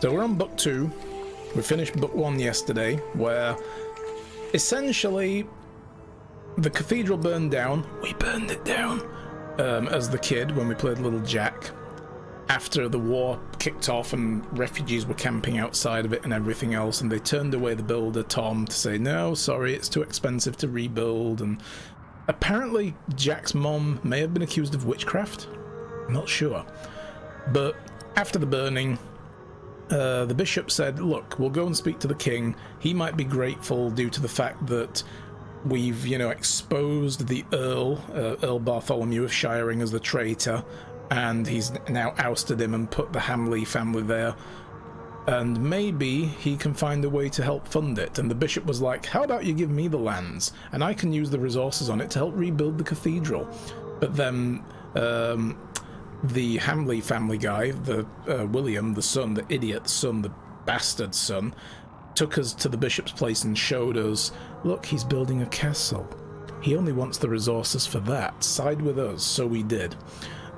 So we're on book 2. We finished book 1 yesterday, where essentially the cathedral burned down. We burned it down as the kid when we played Little Jack. After the war kicked off and refugees were camping outside of it and everything else, and they turned away the builder, Tom, to say, no, sorry, it's too expensive to rebuild. And apparently Jack's mom may have been accused of witchcraft. I'm not sure. But after the burning, the bishop said, look, we'll go and speak to the king. He might be grateful due to the fact that we've, you know, exposed the Earl Bartholomew of Shiring as the traitor, and he's now ousted him and put the Hamley family there, and maybe he can find a way to help fund it. And the bishop was like, how about you give me the lands and I can use the resources on it to help rebuild the cathedral. But then the Hamley family guy, the William, the son, the idiot son, the bastard son, took us to the bishop's place and showed us, look, he's building a castle. He only wants the resources for that. Side with us. So we did.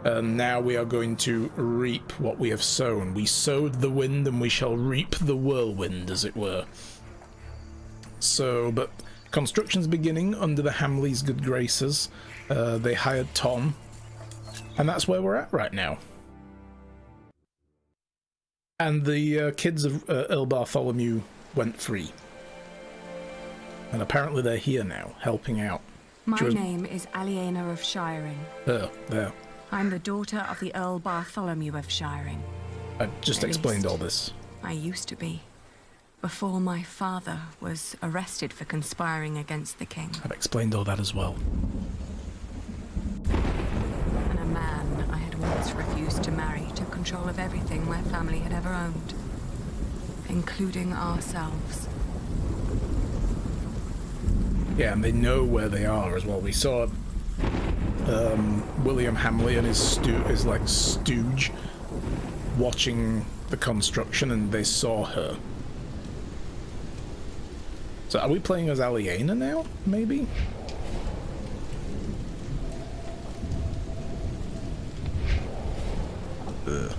And now we are going to reap what we have sown. We sowed the wind and we shall reap the whirlwind, as it were. So, but construction's beginning under the Hamleys' good graces. They hired Tom, and that's where we're at right now. And the kids of Earl Bartholomew went free. And apparently they're here now, helping out. My name is Aliena of Shiring. There. I'm the daughter of the Earl Bartholomew of Shiring. I just explained all this. I used to be. Before my father was arrested for conspiring against the king. I've explained all that as well. And a man I had once refused to marry took control of everything my family had ever owned, including ourselves. Yeah, and they know where they are as well. We saw William Hamley and his stooge watching the construction, and they saw her. So are we playing as Aliena now, maybe?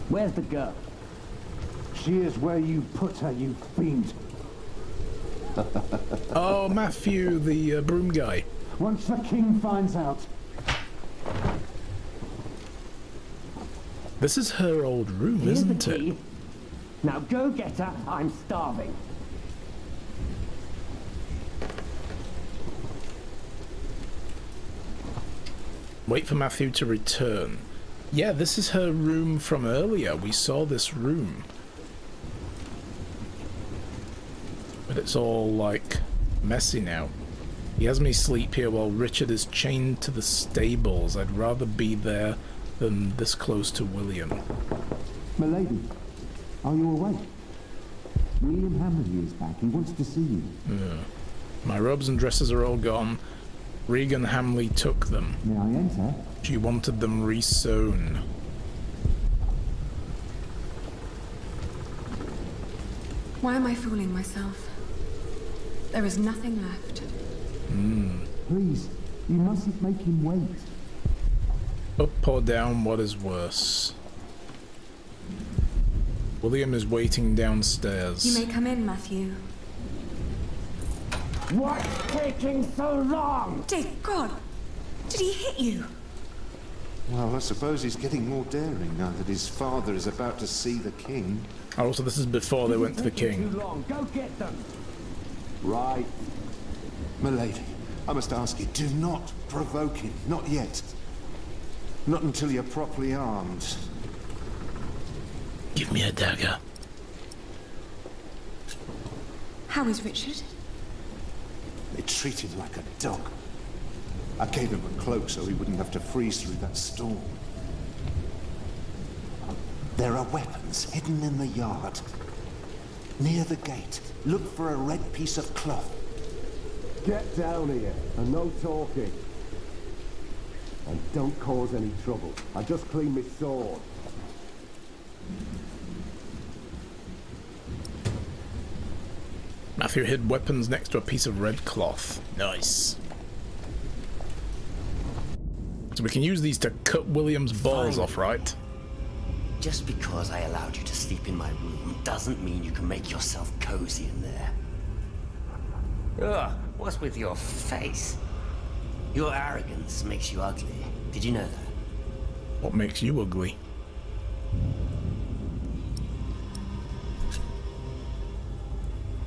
Where's the girl? She is where you put her, you fiend. Oh, Matthew, the broom guy. Once the king finds out. This is her old room, Here's isn't the key. it? Now go get her, I'm starving. Wait for Matthew to return. Yeah, this is her room from earlier. We saw this room. But it's all, like, messy now. He has me sleep here while Richard is chained to the stables. I'd rather be there than this close to William. Milady, are you awake? William Hamley is back. He wants to see you. My robes and dresses are all gone. Regan Hamley took them. May I enter? She wanted them resewn. Why am I fooling myself? There is nothing left. Please, you mustn't make him wait. Up or down, what is worse? William is waiting downstairs. You may come in, Matthew. What's taking so long? Dear God! Did he hit you? Well, I suppose he's getting more daring now that his father is about to see the king. Oh, so this is before they went to the king. Too long. Go get them. Right. Milady, I must ask you, do not provoke him. Not yet. Not until you're properly armed. Give me a dagger. How is Richard? They treat him like a dog. I gave him a cloak so he wouldn't have to freeze through that storm. There are weapons hidden in the yard. Near the gate, look for a red piece of cloth. Get down here, and no talking. And don't cause any trouble. I just cleaned my sword. Matthew hid weapons next to a piece of red cloth. Nice. So we can use these to cut William's balls off, right? Just because I allowed you to sleep in my room doesn't mean you can make yourself cozy in there. Ugh, what's with your face? Your arrogance makes you ugly. Did you know that? What makes you ugly?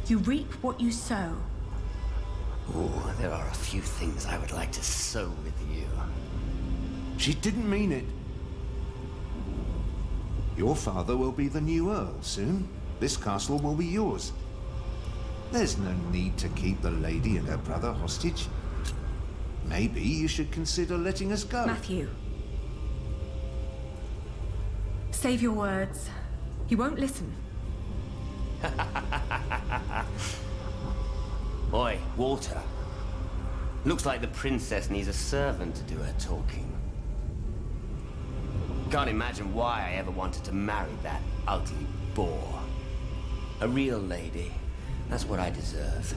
You reap what you sow. Oh, there are a few things I would like to sow with you. She didn't mean it. Your father will be the new Earl soon. This castle will be yours. There's no need to keep the lady and her brother hostage. Maybe you should consider letting us go. Matthew. Save your words. He won't listen. Oi, Walter. Looks like the princess needs a servant to do her talking. Can't imagine why I ever wanted to marry that ugly boar. A real lady. That's what I deserve.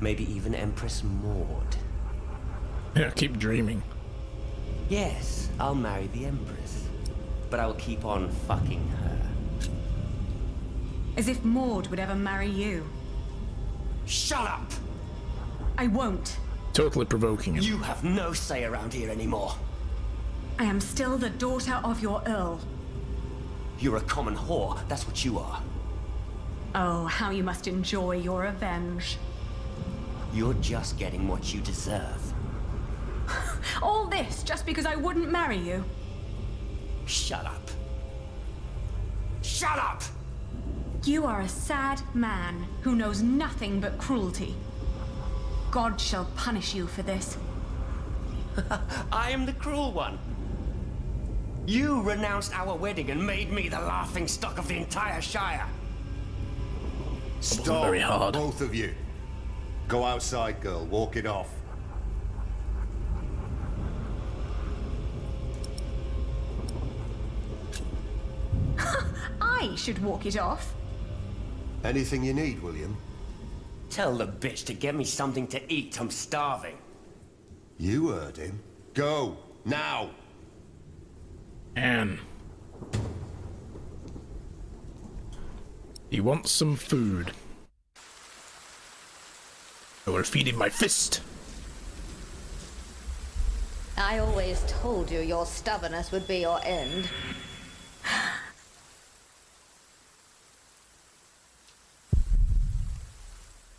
Maybe even Empress Maud. Yeah, keep dreaming. Yes, I'll marry the Empress. But I will keep on fucking her. As if Maud would ever marry you. Shut up! I won't. Totally provoking him. You have no say around here anymore. I am still the daughter of your Earl. You're a common whore, that's what you are. Oh, how you must enjoy your revenge. You're just getting what you deserve. All this just because I wouldn't marry you? Shut up. Shut up! You are a sad man who knows nothing but cruelty. God shall punish you for this. I am the cruel one. You renounced our wedding and made me the laughing stock of the entire Shire. Stop, very hard. both of you. Go outside, girl. Walk it off. I should walk it off. Anything you need, William? Tell the bitch to get me something to eat. I'm starving. You heard him. Go, now! Anne. He wants some food. I will feed him my fist. I always told you your stubbornness would be your end.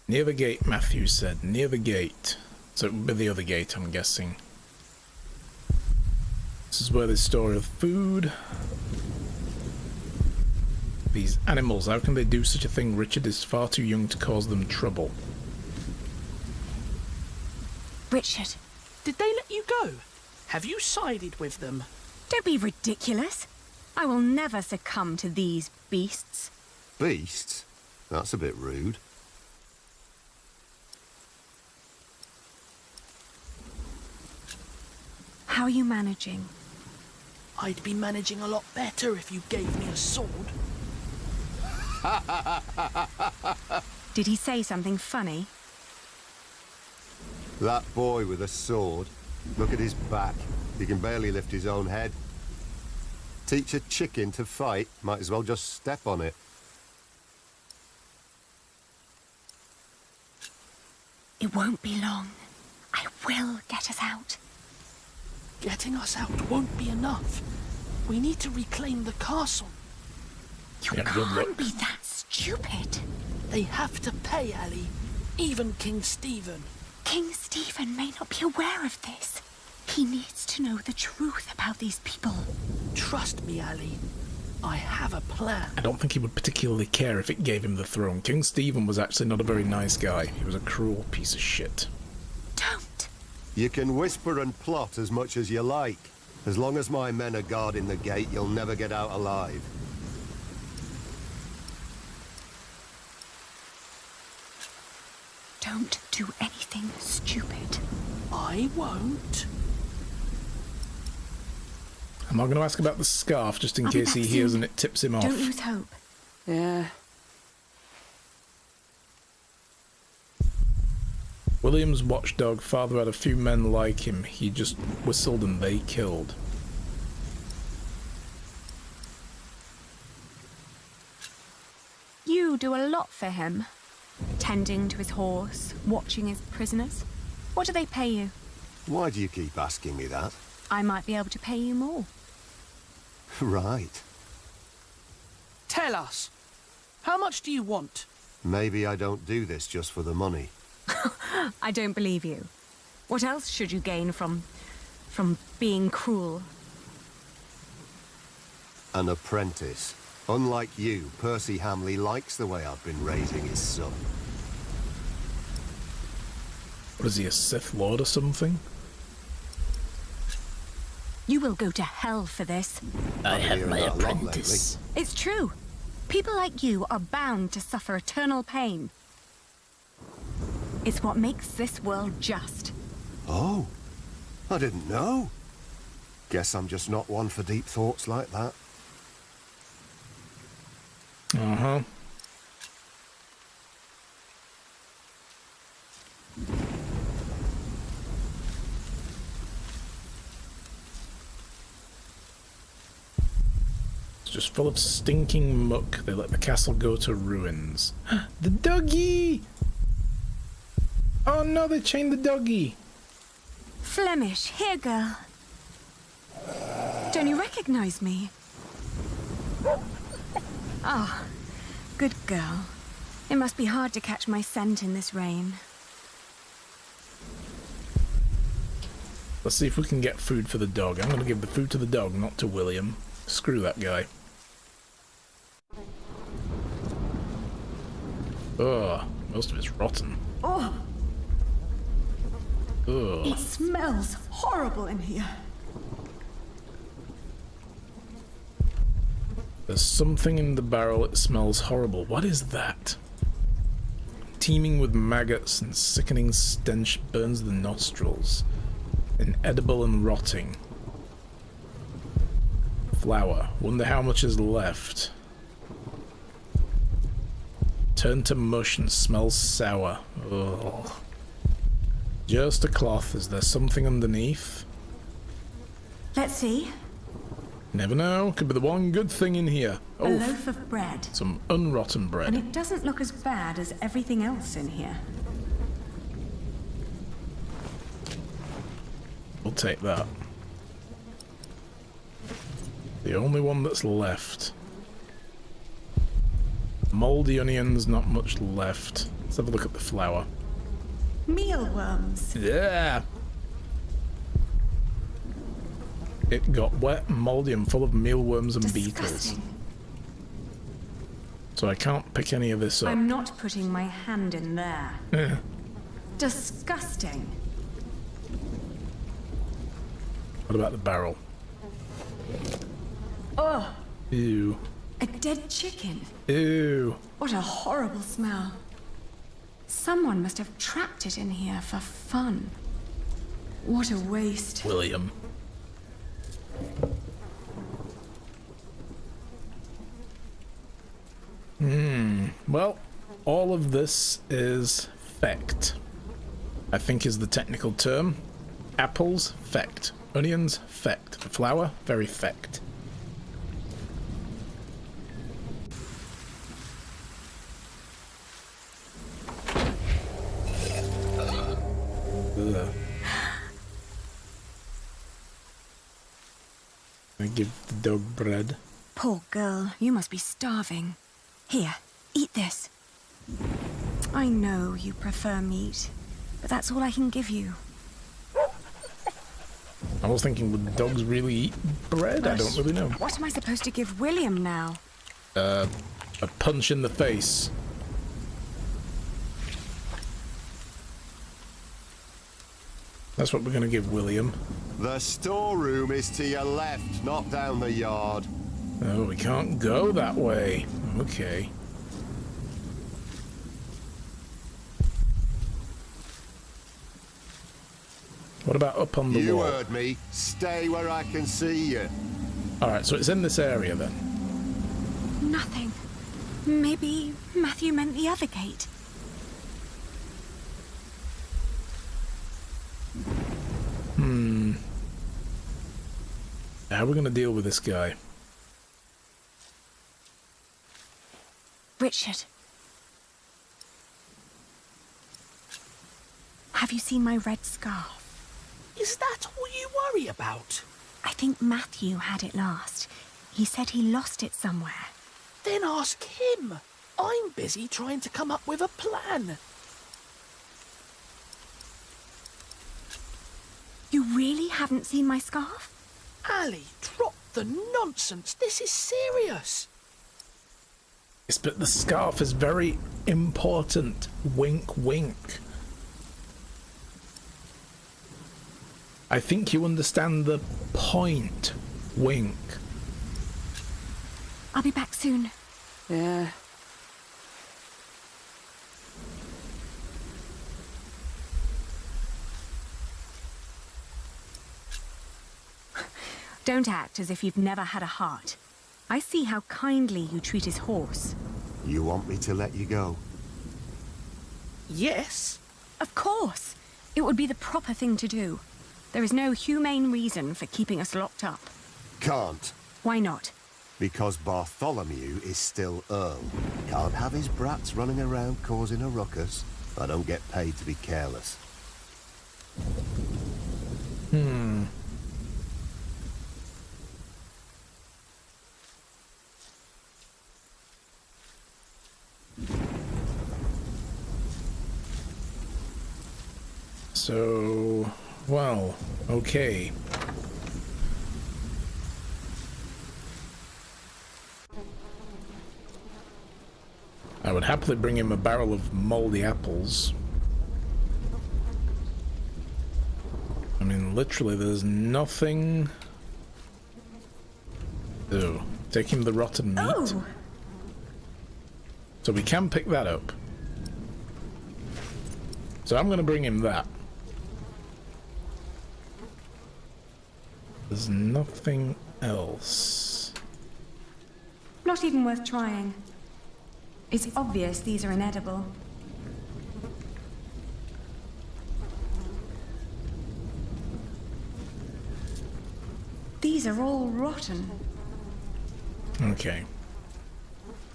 Near the gate, Matthew said. Near the gate. So it would be the other gate, I'm guessing. This is where they store the food. These animals, how can they do such a thing? Richard is far too young to cause them trouble. Richard, Did they let you go? Have you sided with them? don't be ridiculous. I will never succumb to these beasts. Beasts? That's a bit rude. How are you managing? I'd be managing a lot better if you gave me a sword. Did he say something funny? That boy with a sword. Look at his back. He can barely lift his own head. Teach a chicken to fight, might as well just step on it. It won't be long. I will get us out. Getting us out won't be enough. We need to reclaim the castle. You Yeah, good luck. can't be that stupid. They have to pay, Ali. Even King Stephen. King Stephen may not be aware of this. He needs to know the truth about these people. Trust me, Ali. I have a plan. I don't think he would particularly care if it gave him the throne. King Stephen was actually not a very nice guy. He was a cruel piece of shit. Don't. You can whisper and plot as much as you like. As long as my men are guarding the gate, you'll never get out alive. Don't do anything stupid. I won't. I'm not going to ask about the scarf just in I'll be case he back hears soon. and it tips him off. Don't lose hope. Yeah. William's watchdog father had a few men like him. He just whistled and they killed. crew do a lot for him. Tending to his horse, watching his prisoners. What do they pay you? Why do you keep asking me that? I might be able to pay you more. Right. Tell us. How much do you want? Maybe I don't do this just for the money. I don't believe you. What else should you gain from being cruel? An apprentice. Unlike you, Percy Hamley likes the way I've been raising his son. What is he, a Sith Lord or something? You will go to hell for this. I I've been have hearing my that a lot apprentice. It's true. People like you are bound to suffer eternal pain. It's what makes this world just. Oh, I didn't know. Guess I'm just not one for deep thoughts like that. Uh-huh. It's just full of stinking muck. They let the castle go to ruins. The doggy! Oh no, they chained the doggy. Flemish, here, girl. Don't you recognize me? Ah, good girl. It must be hard to catch my scent in this rain. Let's see if we can get food for the dog. I'm going to give the food to the dog, not to William. Screw that guy. Ugh, most of it's rotten. Oh, Ugh. it smells horrible in here. There's something in the barrel, it smells horrible. What is that? Teeming with maggots and sickening stench burns the nostrils. Inedible and rotting. Flour. Wonder how much is left. Turn to mush and smells sour. Ugh. Just a cloth. Is there something underneath? Let's see. Never know. Could be the one good thing in here. A Oh, loaf of bread. some unrotten And bread. it doesn't look as bad as everything else in here. We'll take that. The only one that's left. Mouldy onions, not much left. Let's have a look at the flour. Mealworms. Yeah! It got wet and mouldy and full of mealworms and beetles. Disgusting. So I can't pick any of this up. I'm not putting my hand in there. Eh. Disgusting. What about the barrel? Oh, Ew. a dead chicken. Ew. What a horrible smell. Someone must have trapped it in here for fun. What a waste. William. Well, all of this is fecked. I think is the technical term. Apples, fecked. Onions, fecked. Flour, very fecked. Ugh. I give the dog bread. Poor girl, you must be starving. Here, eat this. I know you prefer meat, but that's all I can give you. I was thinking, would dogs really eat bread? I don't really know. What am I supposed to give William now? A punch in the face. That's what we're going to give William. The storeroom is to your left, not down the yard. Oh, we can't go that way. Okay. What about up on the You wall? heard me. Stay where I can see you. Alright, so it's in this area then. Nothing. Maybe Matthew meant the other gate. How are we going to deal with this guy? Richard, Have you seen my red scarf? Is that all you worry about? I think Matthew had it last. He said he lost it somewhere. Then ask him. I'm busy trying to come up with a plan. You really haven't seen my scarf? Ali, drop the nonsense. This is serious. Yes, but the scarf is very important. Wink, wink. I think you understand the point. Wink. I'll be back soon. Yeah. Don't act as if you've never had a heart. I see how kindly you treat his horse. You want me to let you go? Yes. Of course. It would be the proper thing to do. There is no humane reason for keeping us locked up. Can't. Why not? Because Bartholomew is still Earl. Can't have his brats running around causing a ruckus. I don't get paid to be careless. So, well, okay. I would happily bring him a barrel of moldy apples. I mean, literally, there's nothing... Oh, take him the rotten meat. Oh! So we can pick that up. So I'm going to bring him that. There's nothing else. Not even worth trying. It's obvious these are inedible. These are all rotten. Okay.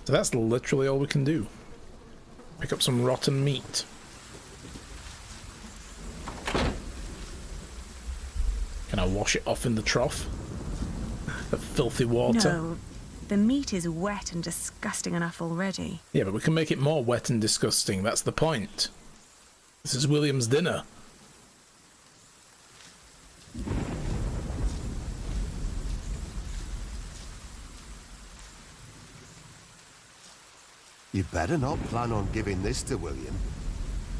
So that's literally all we can do. Pick up some rotten meat. Can I wash it off in the trough? The filthy water? No, the meat is wet and disgusting enough already. Yeah, but we can make it more wet and disgusting. That's the point. This is William's dinner. You better not plan on giving this to William.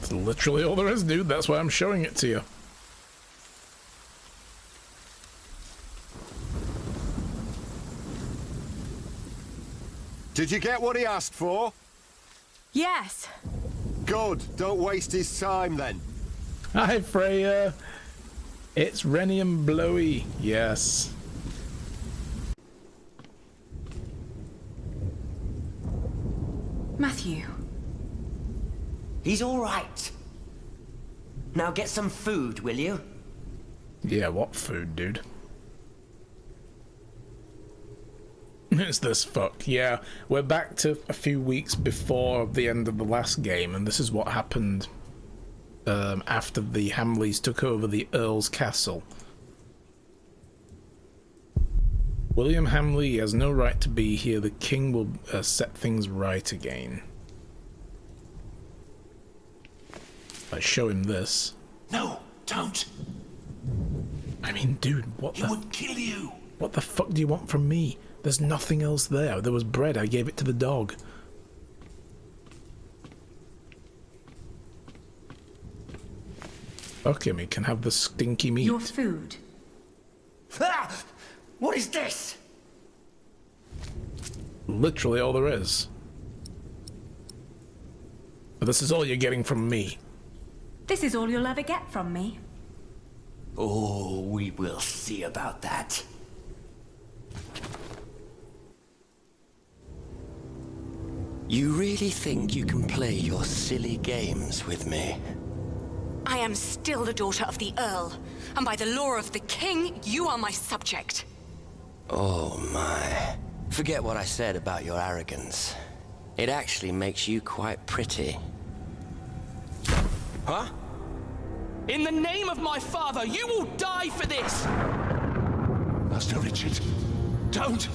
That's literally all there is, dude. That's why I'm showing it to you. Did you get what he asked for? Yes! Good. Don't waste his time then. Hi, Freya. It's Rennie and Blowy. Yes. Matthew. He's all right. Now get some food, will you? Yeah, what food, dude? It's this fuck. Yeah, we're back to a few weeks before the end of the last game, and this is what happened after the Hamleys took over the Earl's castle. William Hamley has no right to be here. The king will set things right again. I show him this. No, don't. I mean, dude, what He the... would kill you. What the fuck do you want from me? There's nothing else there. There was bread. I gave it to the dog. Okay, we can have the stinky meat. Your food. Ah! What is this? Literally all there is. But this is all you're getting from me. This is all you'll ever get from me. Oh, we will see about that. You really think you can play your silly games with me? I am still the daughter of the Earl, and by the law of the king, you are my subject. Oh my. Forget what I said about your arrogance. It actually makes you quite pretty. Huh? In the name of my father, you will die for this! Master Richard, don't!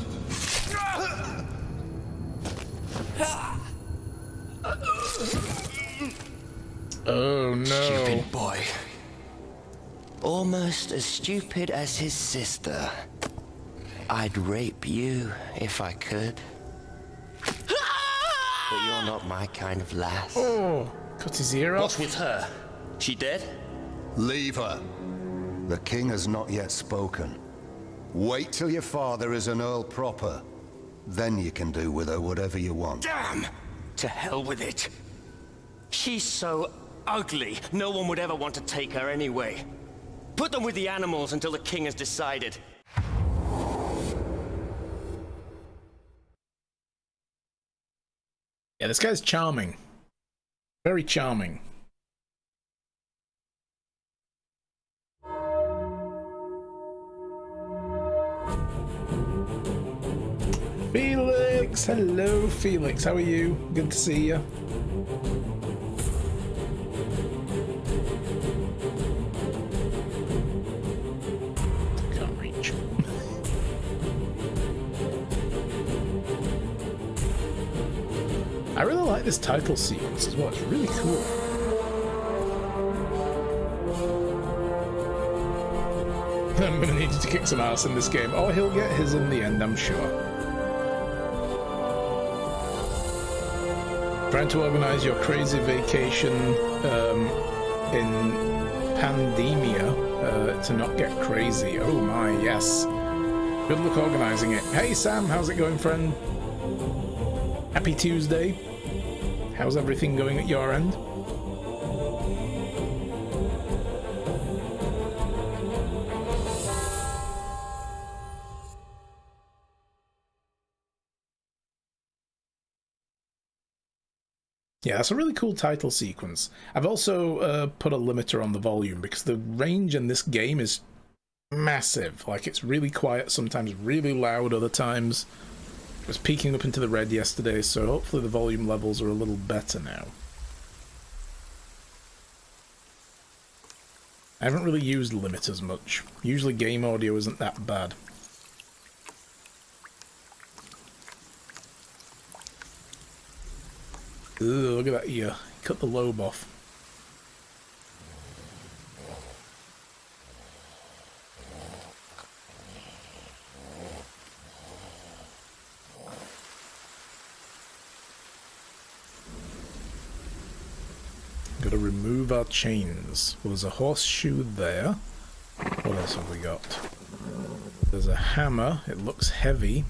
Oh no. Stupid boy. Almost as stupid as his sister. I'd rape you if I could. But you're not my kind of lass. Oh, cut his ear off. What's with her? She dead? Leave her. The king has not yet spoken. Wait till your father is an earl proper. Then you can do with her whatever you want. Damn! To hell with it. She's so ugly, no one would ever want to take her anyway. Put them with the animals until the king has decided. Yeah, this guy's charming. Very charming. Felix! Hello, Felix. How are you? Good to see you. Can't reach. I really like this title sequence as well. It's really cool. I'm gonna need you to kick some ass in this game. Oh, he'll get his in the end, I'm sure. Trying to organize your crazy vacation in Pandemia to not get crazy. Oh my, yes. Good luck organizing it. Hey Sam, how's it going, friend? Happy Tuesday. How's everything going at your end? Yeah, that's a really cool title sequence. I've also put a limiter on the volume because the range in this game is massive. Like, it's really quiet, sometimes really loud other times. It was peaking up into the red yesterday, so hopefully the volume levels are a little better now. I haven't really used limiters much. Usually game audio isn't that bad. Ugh, look at that ear. Cut the lobe off. Gotta remove our chains. Well, there's a horseshoe there. What else have we got? There's a hammer. It looks heavy.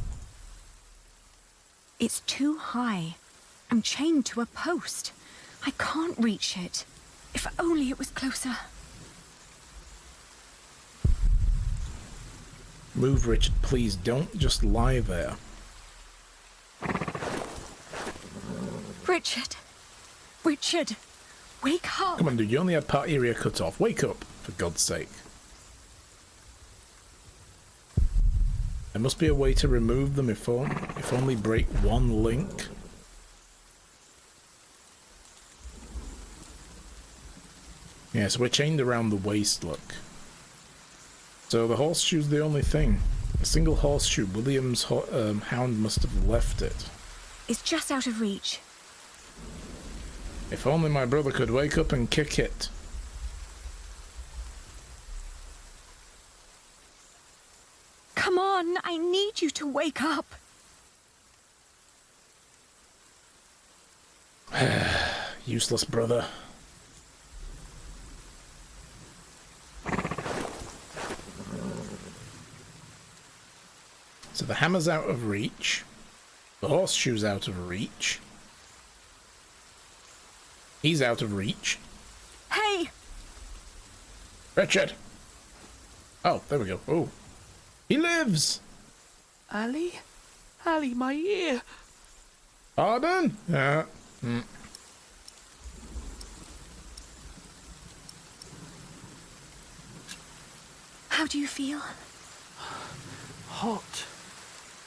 It's too high. I'm chained to a post. I can't reach it. If only it was closer. Move, Richard, please. Don't just lie there. Richard! Richard! Wake up! Come on, dude. You only had part area cut off. Wake up, for God's sake. There must be a way to remove them if only break one link. Yeah, so we're chained around the waist, look. So the horseshoe's the only thing. A single horseshoe. William's hound must have left it. It's just out of reach. If only my brother could wake up and kick it. Come on, I need you to wake up. Useless brother. So the hammer's out of reach. The horseshoe's out of reach. He's out of reach. Hey! Richard! Oh, there we go. Oh. He lives! Ali? Ali, my ear! Pardon? Yeah. How do you feel? Hot.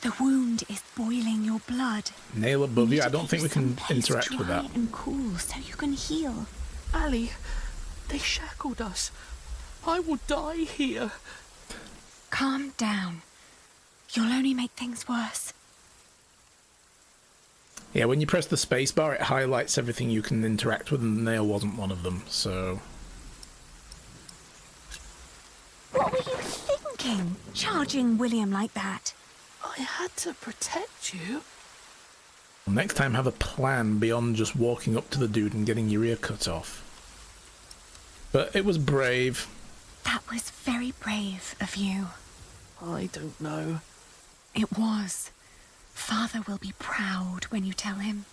The wound is boiling your blood. Nail above you. I Need to don't think we keep can some place interact with dry that. and cool so you can heal. Ali, They shackled us. I will die here. Calm down. You'll only make things worse. Yeah, when you press the spacebar, it highlights everything you can interact with, and the nail wasn't one of them, so... What were you thinking, charging William like that? I had to protect you. Well, next time have a plan beyond just walking up to the dude and getting your ear cut off. But it was brave. That was very brave of you. I don't know. It was. Father will be proud when you tell him.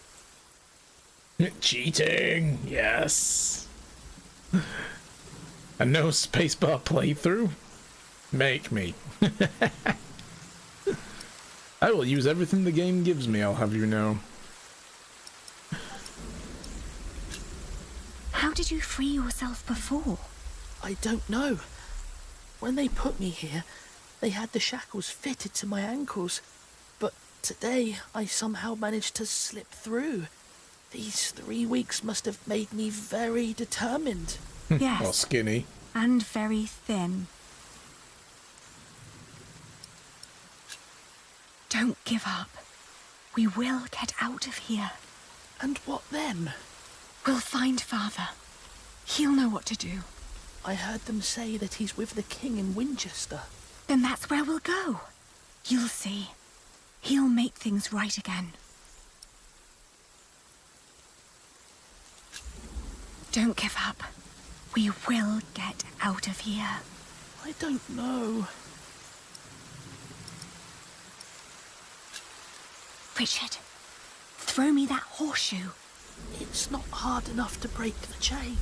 Cheating, yes. A no spacebar playthrough? Make me. I will use everything the game gives me, I'll have you know. How did you free yourself before? I don't know. When they put me here, they had the shackles fitted to my ankles. But today, I somehow managed to slip through. These 3 weeks must have made me very determined. Yes. Or skinny. And very thin. Don't give up. We will get out of here. And what then? We'll find Father. He'll know what to do. I heard them say that he's with the king in Winchester. Then that's where we'll go. You'll see. He'll make things right again. Don't give up. We will get out of here. I don't know. Richard, throw me that horseshoe. It's not hard enough to break the chain.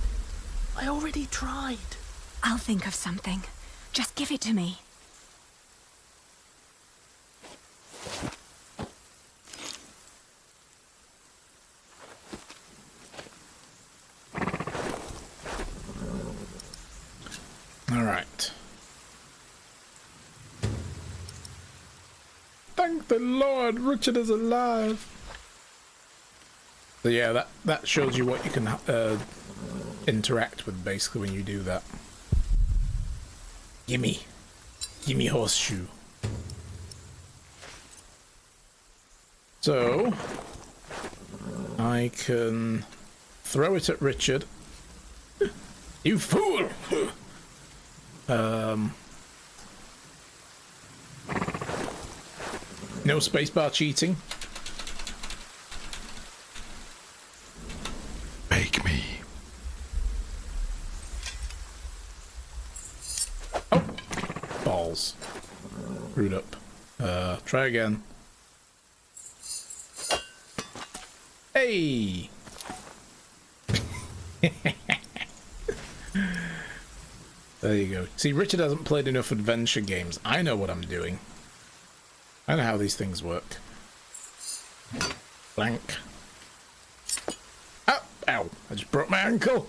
I already tried. I'll think of something. Just give it to me. All right. Thank the Lord, Richard is alive. So yeah, that shows you what you can interact with basically when you do that. Gimme horseshoe. So I can throw it at Richard. You fool! No spacebar cheating. Make me. Oh! Balls. Screwed up. Try again. Hey! There you go. See, Richard hasn't played enough adventure games. I know what I'm doing. I know how these things work. Blank. Oh, ow. I just broke my ankle.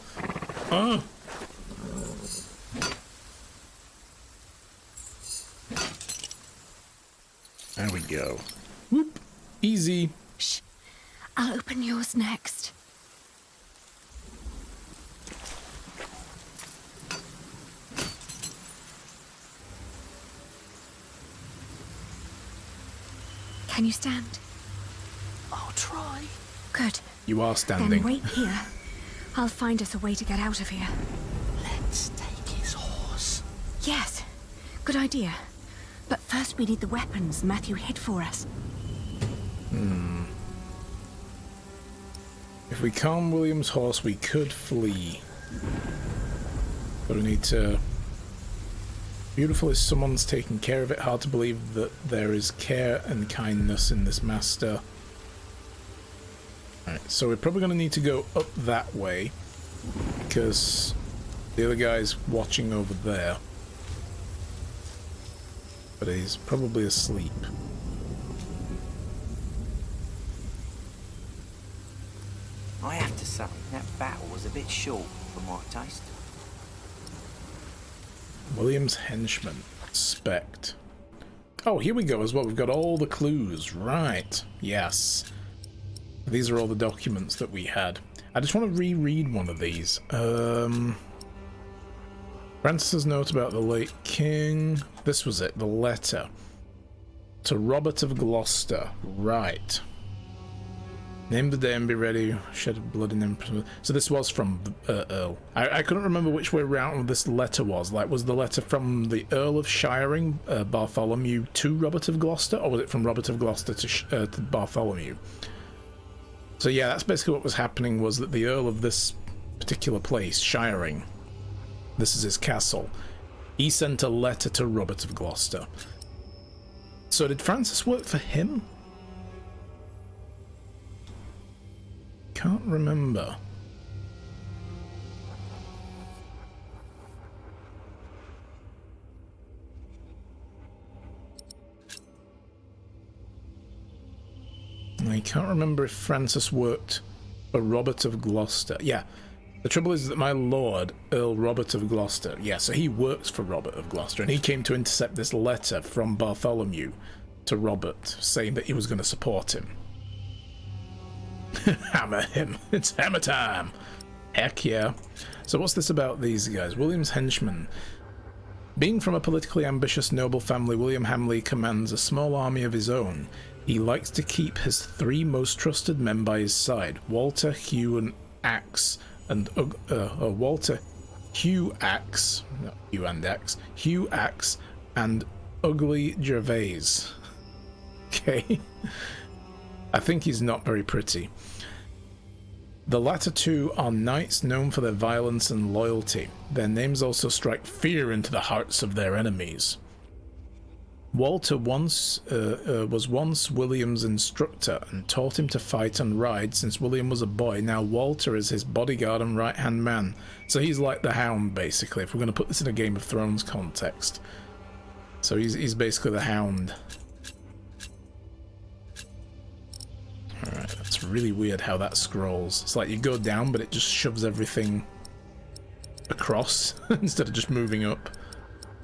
There we go. Whoop. Easy. Shh. I'll open yours next. Can you stand? I'll try. Good. You are Then standing. wait here. I'll find us a way to get out of here. Let's take his horse. Yes. Good idea. But first we need the weapons Matthew hid for us. If we calm William's horse, we could flee. But we need to... Beautiful is someone's taking care of it. Hard to believe that there is care and kindness in this master. Alright, so we're probably going to need to go up that way. Because the other guy's watching over there. But he's probably asleep. I have to say, that battle was a bit short for my taste. William's henchman. Spect. Oh, here we go as well. We've got all the clues. Right. Yes. These are all the documents that we had. I just want to reread one of these. Francis's note about the late king. This was it, the letter. To Robert of Gloucester. Right. Name the day and be ready. Shed blood in him. So this was from the Earl. I couldn't remember which way round this letter was. Like, was the letter from the Earl of Shiring, Bartholomew, to Robert of Gloucester? Or was it from Robert of Gloucester to Bartholomew? So yeah, that's basically what was happening, was that the Earl of this particular place, Shiring, this is his castle, he sent a letter to Robert of Gloucester. So did Francis work for him? Can't remember. I can't remember if Francis worked for Robert of Gloucester. Yeah, the trouble is that my lord, Earl Robert of Gloucester, yeah, so he works for Robert of Gloucester, and he came to intercept this letter from Bartholomew to Robert, saying that he was going to support him. Hammer him. It's hammer time. Heck yeah. So what's this about these guys? William's henchmen. Being from a politically ambitious noble family, William Hamley commands a small army of his own. He likes to keep his 3 most trusted men by his side, Walter, Hugh, and Axe, and Walter, Hugh Axe, not Hugh and Axe, Hugh Axe, and Ugly Gervais. Okay. I think he's not very pretty. The latter 2 are knights known for their violence and loyalty. Their names also strike fear into the hearts of their enemies. Walter was once William's instructor and taught him to fight and ride since William was a boy. Now Walter is his bodyguard and right-hand man. So he's like the Hound, basically, if we're going to put this in a Game of Thrones context. So he's basically the Hound. Alright, that's really weird how that scrolls. It's like you go down, but it just shoves everything across instead of just moving up.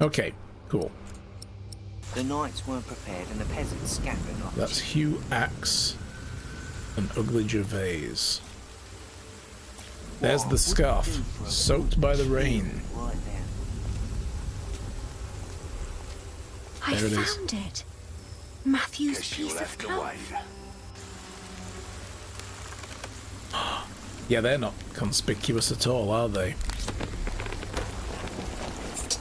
Okay, cool. The knights weren't prepared and the peasants scattered off. That's Hugh Axe and Ugly Gervais. There's the scarf, soaked by the rain. Right there. I There it is. found it. Matthew's piece of cloth. Yeah, they're not conspicuous at all, are they?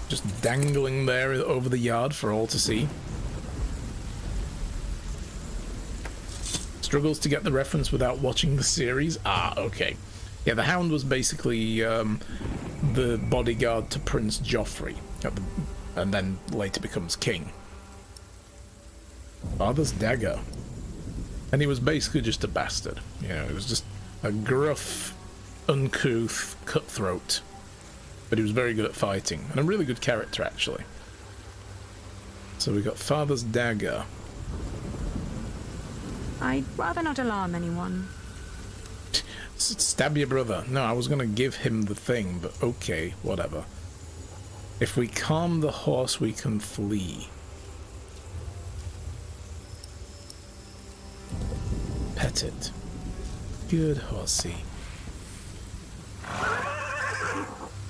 Just dangling there over the yard for all to see. Struggles to get the reference without watching the series? Ah, okay. Yeah, the Hound was basically the bodyguard to Prince Joffrey, and then later becomes king. Father's dagger. And he was basically just a bastard. You know, he was just a gruff, uncouth cutthroat. But he was very good at fighting, and a really good character, actually. So we got Father's dagger. I'd rather not alarm anyone. Stab your brother. No, I was going to give him the thing, but okay, whatever. If we calm the horse, we can flee. Pet it. Good horsey.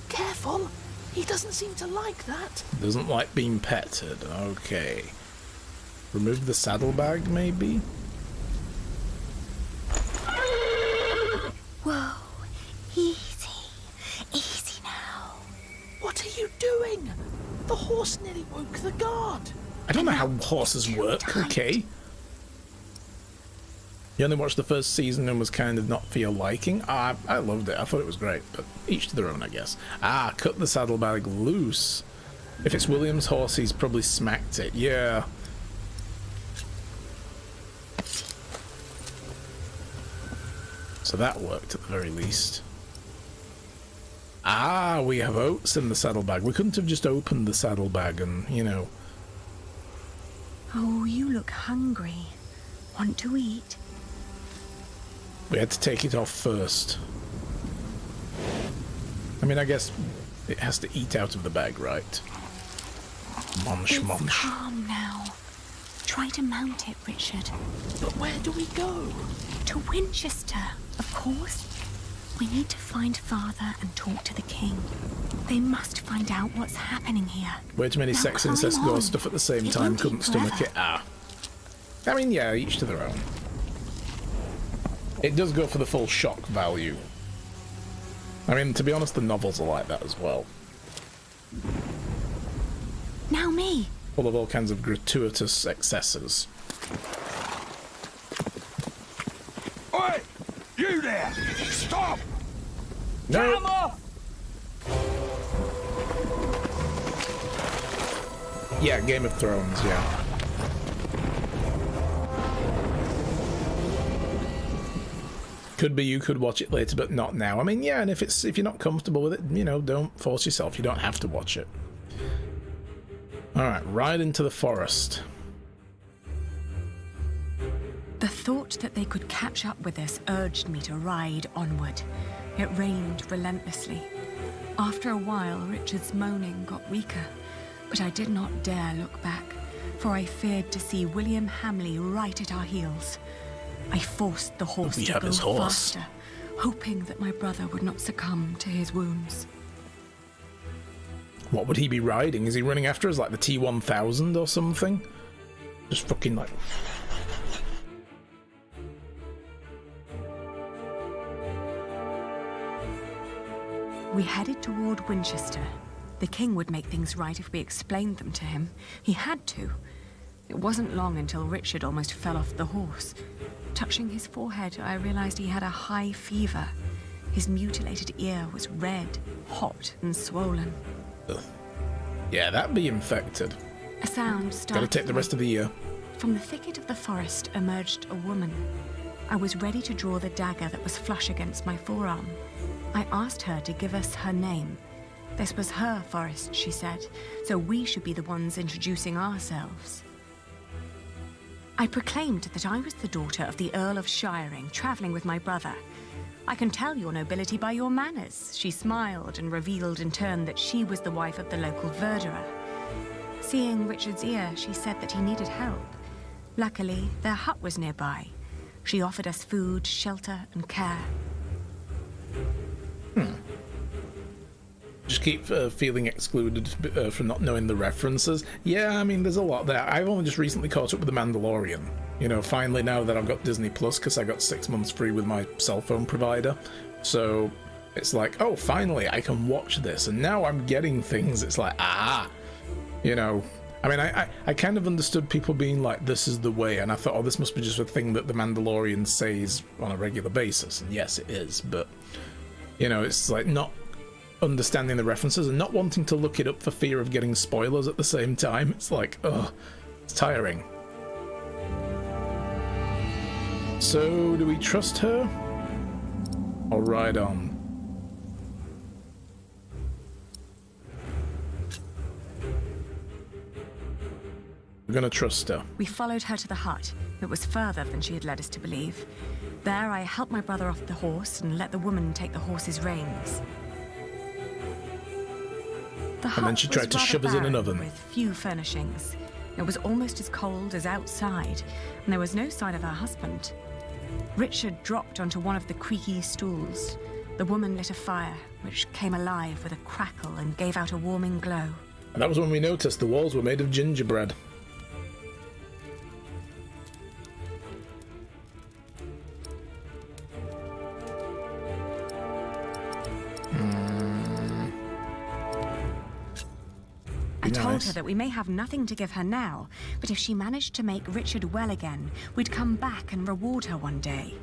Careful! He doesn't seem to like that. Doesn't like being petted. Okay. Remove the saddlebag, maybe? Whoa. Easy. Easy now. What are you doing? The horse nearly woke the guard. I don't know how horses work, okay? You only watched the first season and was kind of not for your liking? I loved it. I thought it was great, but each to their own, I guess. Cut the saddlebag loose. If it's William's horse, he's probably smacked it. Yeah. So that worked at the very least. We have oats in the saddlebag. We couldn't have just opened the saddlebag and, you know... Oh, you look hungry. Want to eat? We had to take it off first. I mean, I guess it has to eat out of the bag, right? Munch, It's munch. calm now. Try to mount it, Richard. But where do we go? To Winchester, of course. We need to find Father and talk to the king. They must find out what's happening here. Way too many Now sex, climb incest, on. ghost stuff at the same It time. won't Couldn't take stomach forever. it. I mean, yeah, each to their own. It does go for the full shock value. I mean, to be honest, the novels are like that as well. Now me. Full of all kinds of gratuitous excesses. Oi! You there! Stop! No! Come off! Yeah, Game of Thrones, yeah. Could be you could watch it later, but not now. I mean, yeah, and if you're not comfortable with it, you know, don't force yourself. You don't have to watch it. Alright, ride into the forest. The thought that they could catch up with us urged me to ride onward. It rained relentlessly. After a while, Richard's moaning got weaker, but I did not dare look back, for I feared to see William Hamley right at our heels. I forced the horse We to have go his horse. faster, hoping that my brother would not succumb to his wounds. What would he be riding? Is he running after us like the T-1000 or something? Just fucking like... We headed toward Winchester. The king would make things right if we explained them to him. He had to. It wasn't long until Richard almost fell off the horse. Touching his forehead, I realized he had a high fever. His mutilated ear was red, hot, and swollen. Ugh. Yeah, that'd be infected. A sound started. Gotta take the rest of the year. From the thicket of the forest emerged a woman. I was ready to draw the dagger that was flush against my forearm. I asked her to give us her name. This was her forest, she said, so we should be the ones introducing ourselves. I proclaimed that I was the daughter of the Earl of Shiring, traveling with my brother. I can tell your nobility by your manners. She smiled and revealed in turn that she was the wife of the local verderer. Seeing Richard's ear, she said that he needed help. Luckily, their hut was nearby. She offered us food, shelter, and care. Just keep feeling excluded from not knowing the references. Yeah, I mean, there's a lot there. I've only just recently caught up with The Mandalorian. You know, finally now that I've got Disney Plus, because I got 6 months free with my cell phone provider. So it's like, oh, finally, I can watch this. And now I'm getting things. It's like, you know. I mean, I kind of understood people being like, this is the way. And I thought, oh, this must be just a thing that The Mandalorian says on a regular basis. And yes, it is. But, you know, it's like not understanding the references and not wanting to look it up for fear of getting spoilers at the same time. It's like, ugh, it's tiring. So, do we trust her? Or ride on? We're gonna trust her. We followed her to the hut. It was further than she had led us to believe. There, I helped my brother off the horse and let the woman take the horse's reins. The And then hut she was tried to rather shove us in an barren, oven. with few furnishings. It was almost as cold as outside, and there was no sign of her husband. Richard dropped onto one of the creaky stools. The woman lit a fire, which came alive with a crackle and gave out a warming glow. And that was when we noticed the walls were made of gingerbread. I told Nice. her that we may have nothing to give her now, but if she managed to make Richard well again, we'd come back and reward her one day.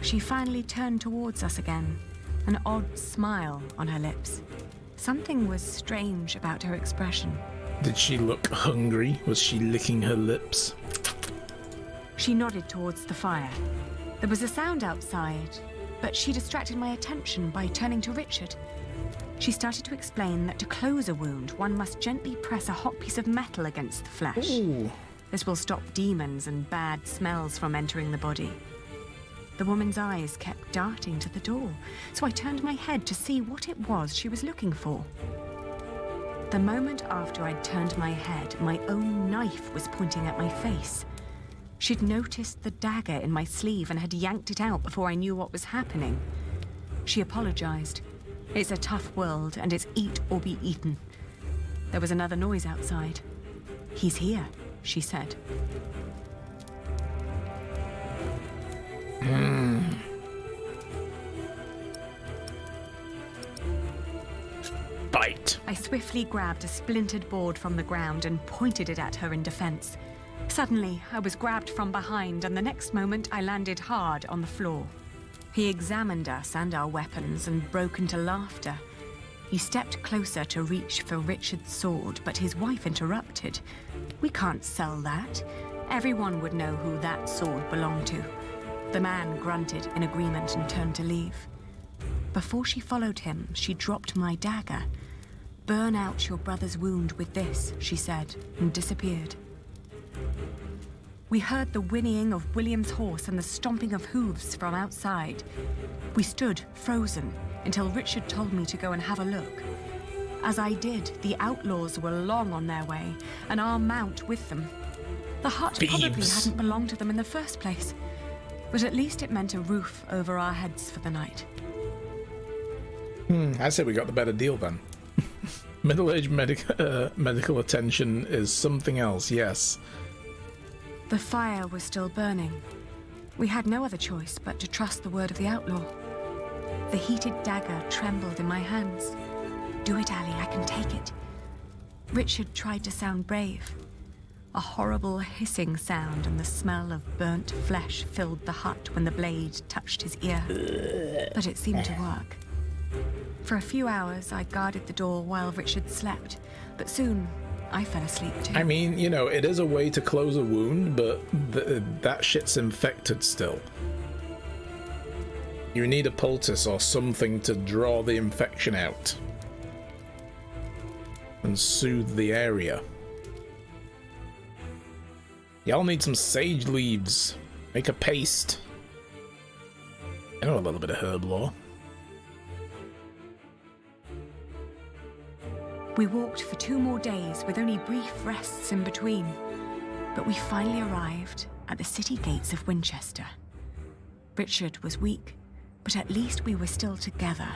She finally turned towards us again, an odd smile on her lips. Something was strange about her expression. Did she look hungry? Was she licking her lips? She nodded towards the fire. There was a sound outside, but she distracted my attention by turning to Richard. She started to explain that to close a wound, one must gently press a hot piece of metal against the flesh. Ooh. This will stop demons and bad smells from entering the body. The woman's eyes kept darting to the door, so I turned my head to see what it was she was looking for. The moment after I'd turned my head, my own knife was pointing at my face. She'd noticed the dagger in my sleeve and had yanked it out before I knew what was happening. She apologized. It's a tough world, and it's eat or be eaten. There was another noise outside. He's here, she said. Bite. I swiftly grabbed a splintered board from the ground and pointed it at her in defense. Suddenly, I was grabbed from behind, and the next moment I landed hard on the floor. He examined us and our weapons and broke into laughter. He stepped closer to reach for Richard's sword, but his wife interrupted. We can't sell that. Everyone would know who that sword belonged to. The man grunted in agreement and turned to leave. Before she followed him, she dropped my dagger. "Burn out your brother's wound with this," she said, and disappeared. We heard the whinnying of William's horse and the stomping of hooves from outside. We stood, frozen, until Richard told me to go and have a look. As I did, the outlaws were long on their way, and our mount with them. The hut probably Thieves. hadn't belonged to them in the first place, but at least it meant a roof over our heads for the night. I say we got the better deal then. Middle-aged medical attention is something else, yes. The fire was still burning. We had no other choice but to trust the word of the outlaw. The heated dagger trembled in my hands. "Do it, Ali, I can take it." Richard tried to sound brave. A horrible hissing sound and the smell of burnt flesh filled the hut when the blade touched his ear. But it seemed to work. For a few hours, I guarded the door while Richard slept, but soon I fell asleep too. I mean, you know, it is a way to close a wound, but that shit's infected still. You need a poultice or something to draw the infection out and soothe the area. Y'all need some sage leaves. Make a paste. I know a little bit of herb lore. We walked for 2 more days with only brief rests in between, but we finally arrived at the city gates of Winchester. Richard was weak, but at least we were still together,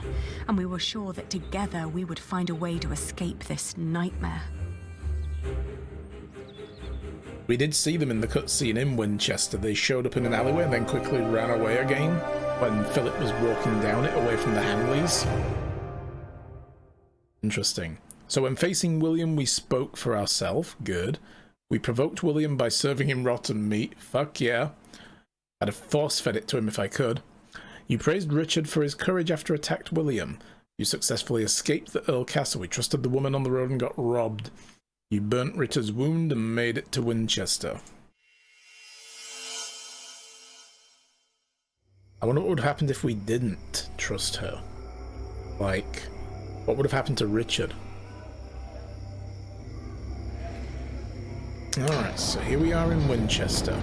and we were sure that together we would find a way to escape this nightmare. We did see them in the cutscene in Winchester. They showed up in an alleyway and then quickly ran away again when Philip was walking down it away from the Hamleys. Interesting. So when facing William, we spoke for ourselves. Good. We provoked William by serving him rotten meat. Fuck yeah. I'd have force-fed it to him if I could. You praised Richard for his courage after attacked William. You successfully escaped the Earl Castle. We trusted the woman on the road and got robbed. You burnt Richard's wound and made it to Winchester. I wonder what would have happened if we didn't trust her. Like, what would have happened to Richard? Alright, so here we are in Winchester.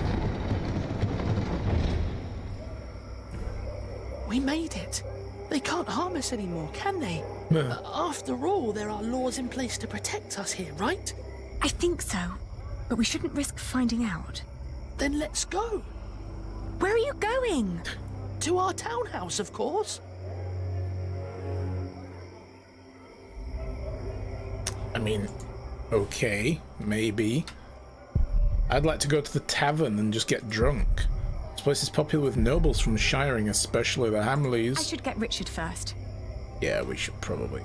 We made it. They can't harm us anymore, can they? After all, there are laws in place to protect us here, right? I think so, but we shouldn't risk finding out. Then let's go. Where are you going? To our townhouse, of course. I mean, okay, maybe. I'd like to go to the tavern and just get drunk. This place is popular with nobles from Shiring, especially the Hamleys. I should get Richard first. Yeah, we should probably.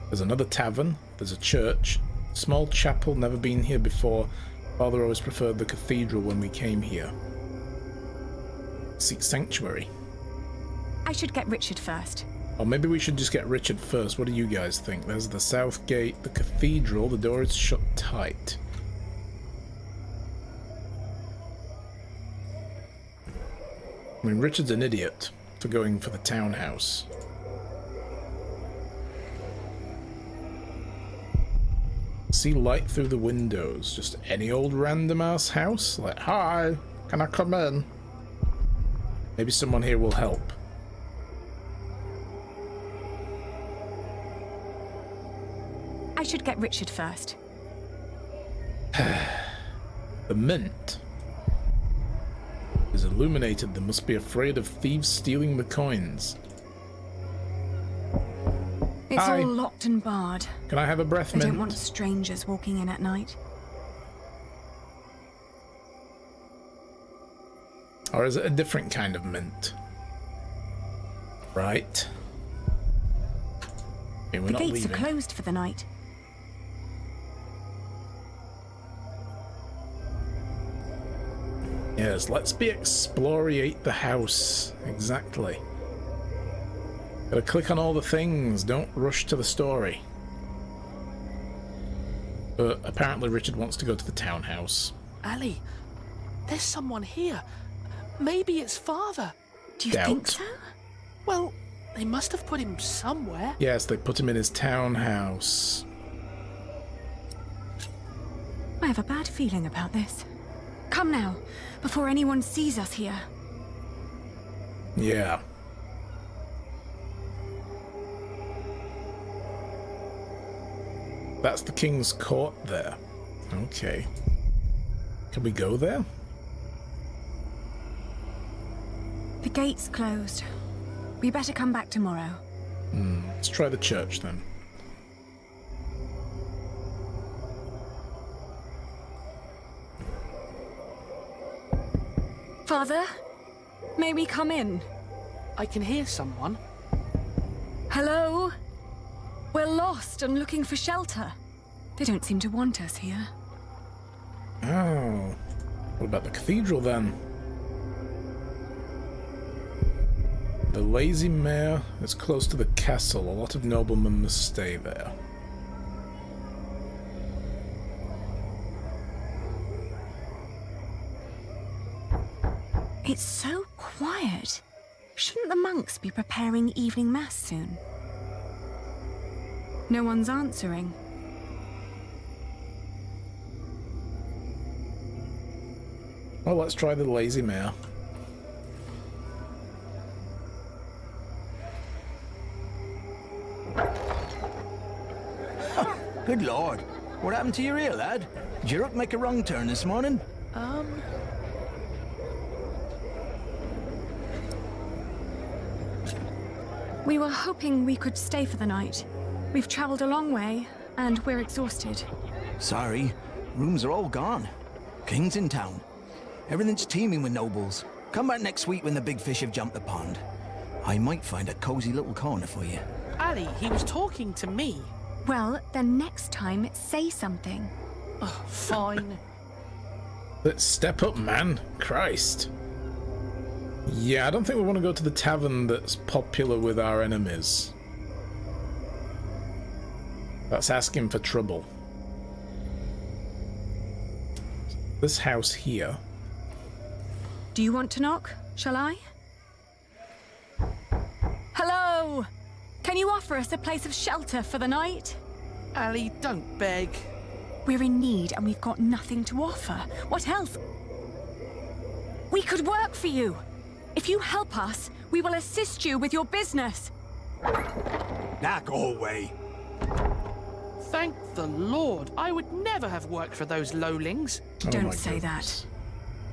There's another tavern, there's a church, small chapel, never been here before. Father always preferred the cathedral when we came here. Seek sanctuary. I should get Richard first. Or maybe we should just get Richard first. What do you guys think? There's the south gate, the cathedral, the door is shut tight. I mean, Richard's an idiot for going for the townhouse. See light through the windows. Just any old random ass house? Like, hi, can I come in? Maybe someone here will help. I should get Richard first. The mint is illuminated. They must be afraid of thieves stealing the coins. It's Hi. all locked and barred. Can I have a breath I mint? don't want strangers walking in at night. Or is it a different kind of mint? Right. Okay, we're The not gates leaving. are closed for the night. Yes, let's be exploriate the house. Exactly. Gotta click on all the things, don't rush to the story. But apparently Richard wants to go to the townhouse. Ali, there's someone here. Maybe it's Father. Do you think Doubt. so? Well, they must have put him somewhere. Yes, they put him in his townhouse. I have a bad feeling about this. Come now, before anyone sees us here. Yeah. That's the king's court there. Okay. Can we go there? The gate's closed. We better come back tomorrow. Let's try the church then. Father, may we come in? I can hear someone. Hello? We're lost and looking for shelter. They don't seem to want us here. Oh. What about the cathedral then? The Lazy Mare is close to the castle. A lot of noblemen must stay there. It's so quiet. Shouldn't the monks be preparing evening mass soon? No one's answering. Well, let's try the Lazy Mare. Good lord. What happened to your ear, lad? Did your hook make a wrong turn this morning? We were hoping we could stay for the night. We've traveled a long way, and we're exhausted. Sorry. Rooms are all gone. King's in town. Everything's teeming with nobles. Come back next week when the big fish have jumped the pond. I might find a cozy little corner for you. Ali, he was talking to me. Well, then next time, say something. Oh, fine. Let's step up, man. Christ. Yeah, I don't think we want to go to the tavern that's popular with our enemies. That's asking for trouble. This house here. Do you want to knock? Shall I? Hello! Can you offer us a place of shelter for the night? Ali, don't beg. We're in need and we've got nothing to offer. What else? We could work for you. If you help us, we will assist you with your business. Now go away. Thank the Lord. I would never have worked for those lowlings. Oh my Don't say goodness. that.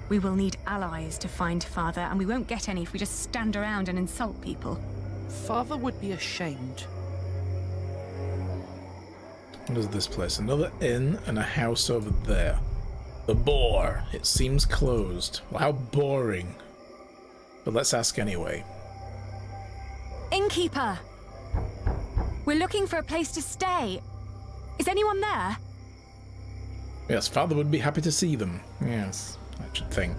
We will need allies to find Father, and we won't get any if we just stand around and insult people. Father would be ashamed. What is this place? Another inn and a house over there. The Boar. It seems closed. Well, how boring. But let's ask anyway. Innkeeper! We're looking for a place to stay. Is anyone there? Yes, Father would be happy to see them. Yes, I should think.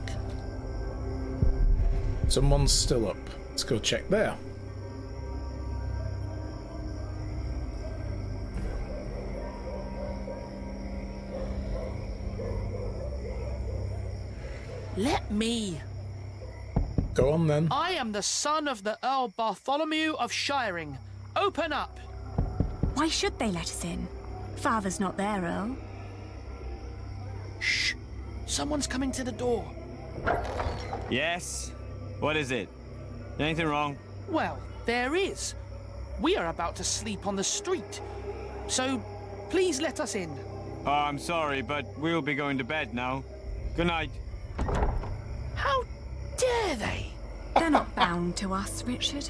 Someone's still up. Let's go check there. Let me. Go on then. I am the son of the Earl Bartholomew of Shiring. Open up. Why should they let us in? Father's not there, Earl. Shh. Someone's coming to the door. Yes? What is it? Anything wrong? Well, there is. We are about to sleep on the street. So, please let us in. Oh, I'm sorry, but we'll be going to bed now. Good night. How dare they? They're not bound to us, Richard.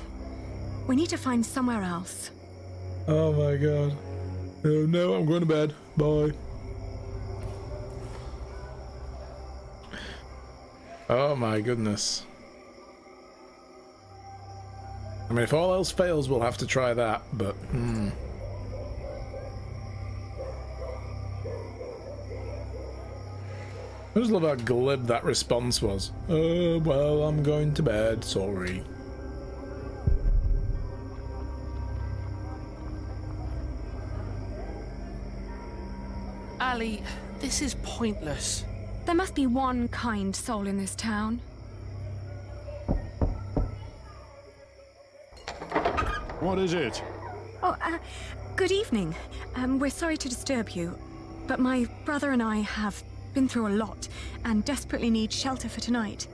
We need to find somewhere else. Oh my god. Oh no, I'm going to bed. Bye. Oh my goodness. I mean, if all else fails, we'll have to try that, but I just love how glib that response was. Oh, well, I'm going to bed, sorry. Ali, this is pointless. There must be one kind soul in this town. What is it? Oh, good evening. We're sorry to disturb you, but my brother and I have been through a lot and desperately need shelter for tonight.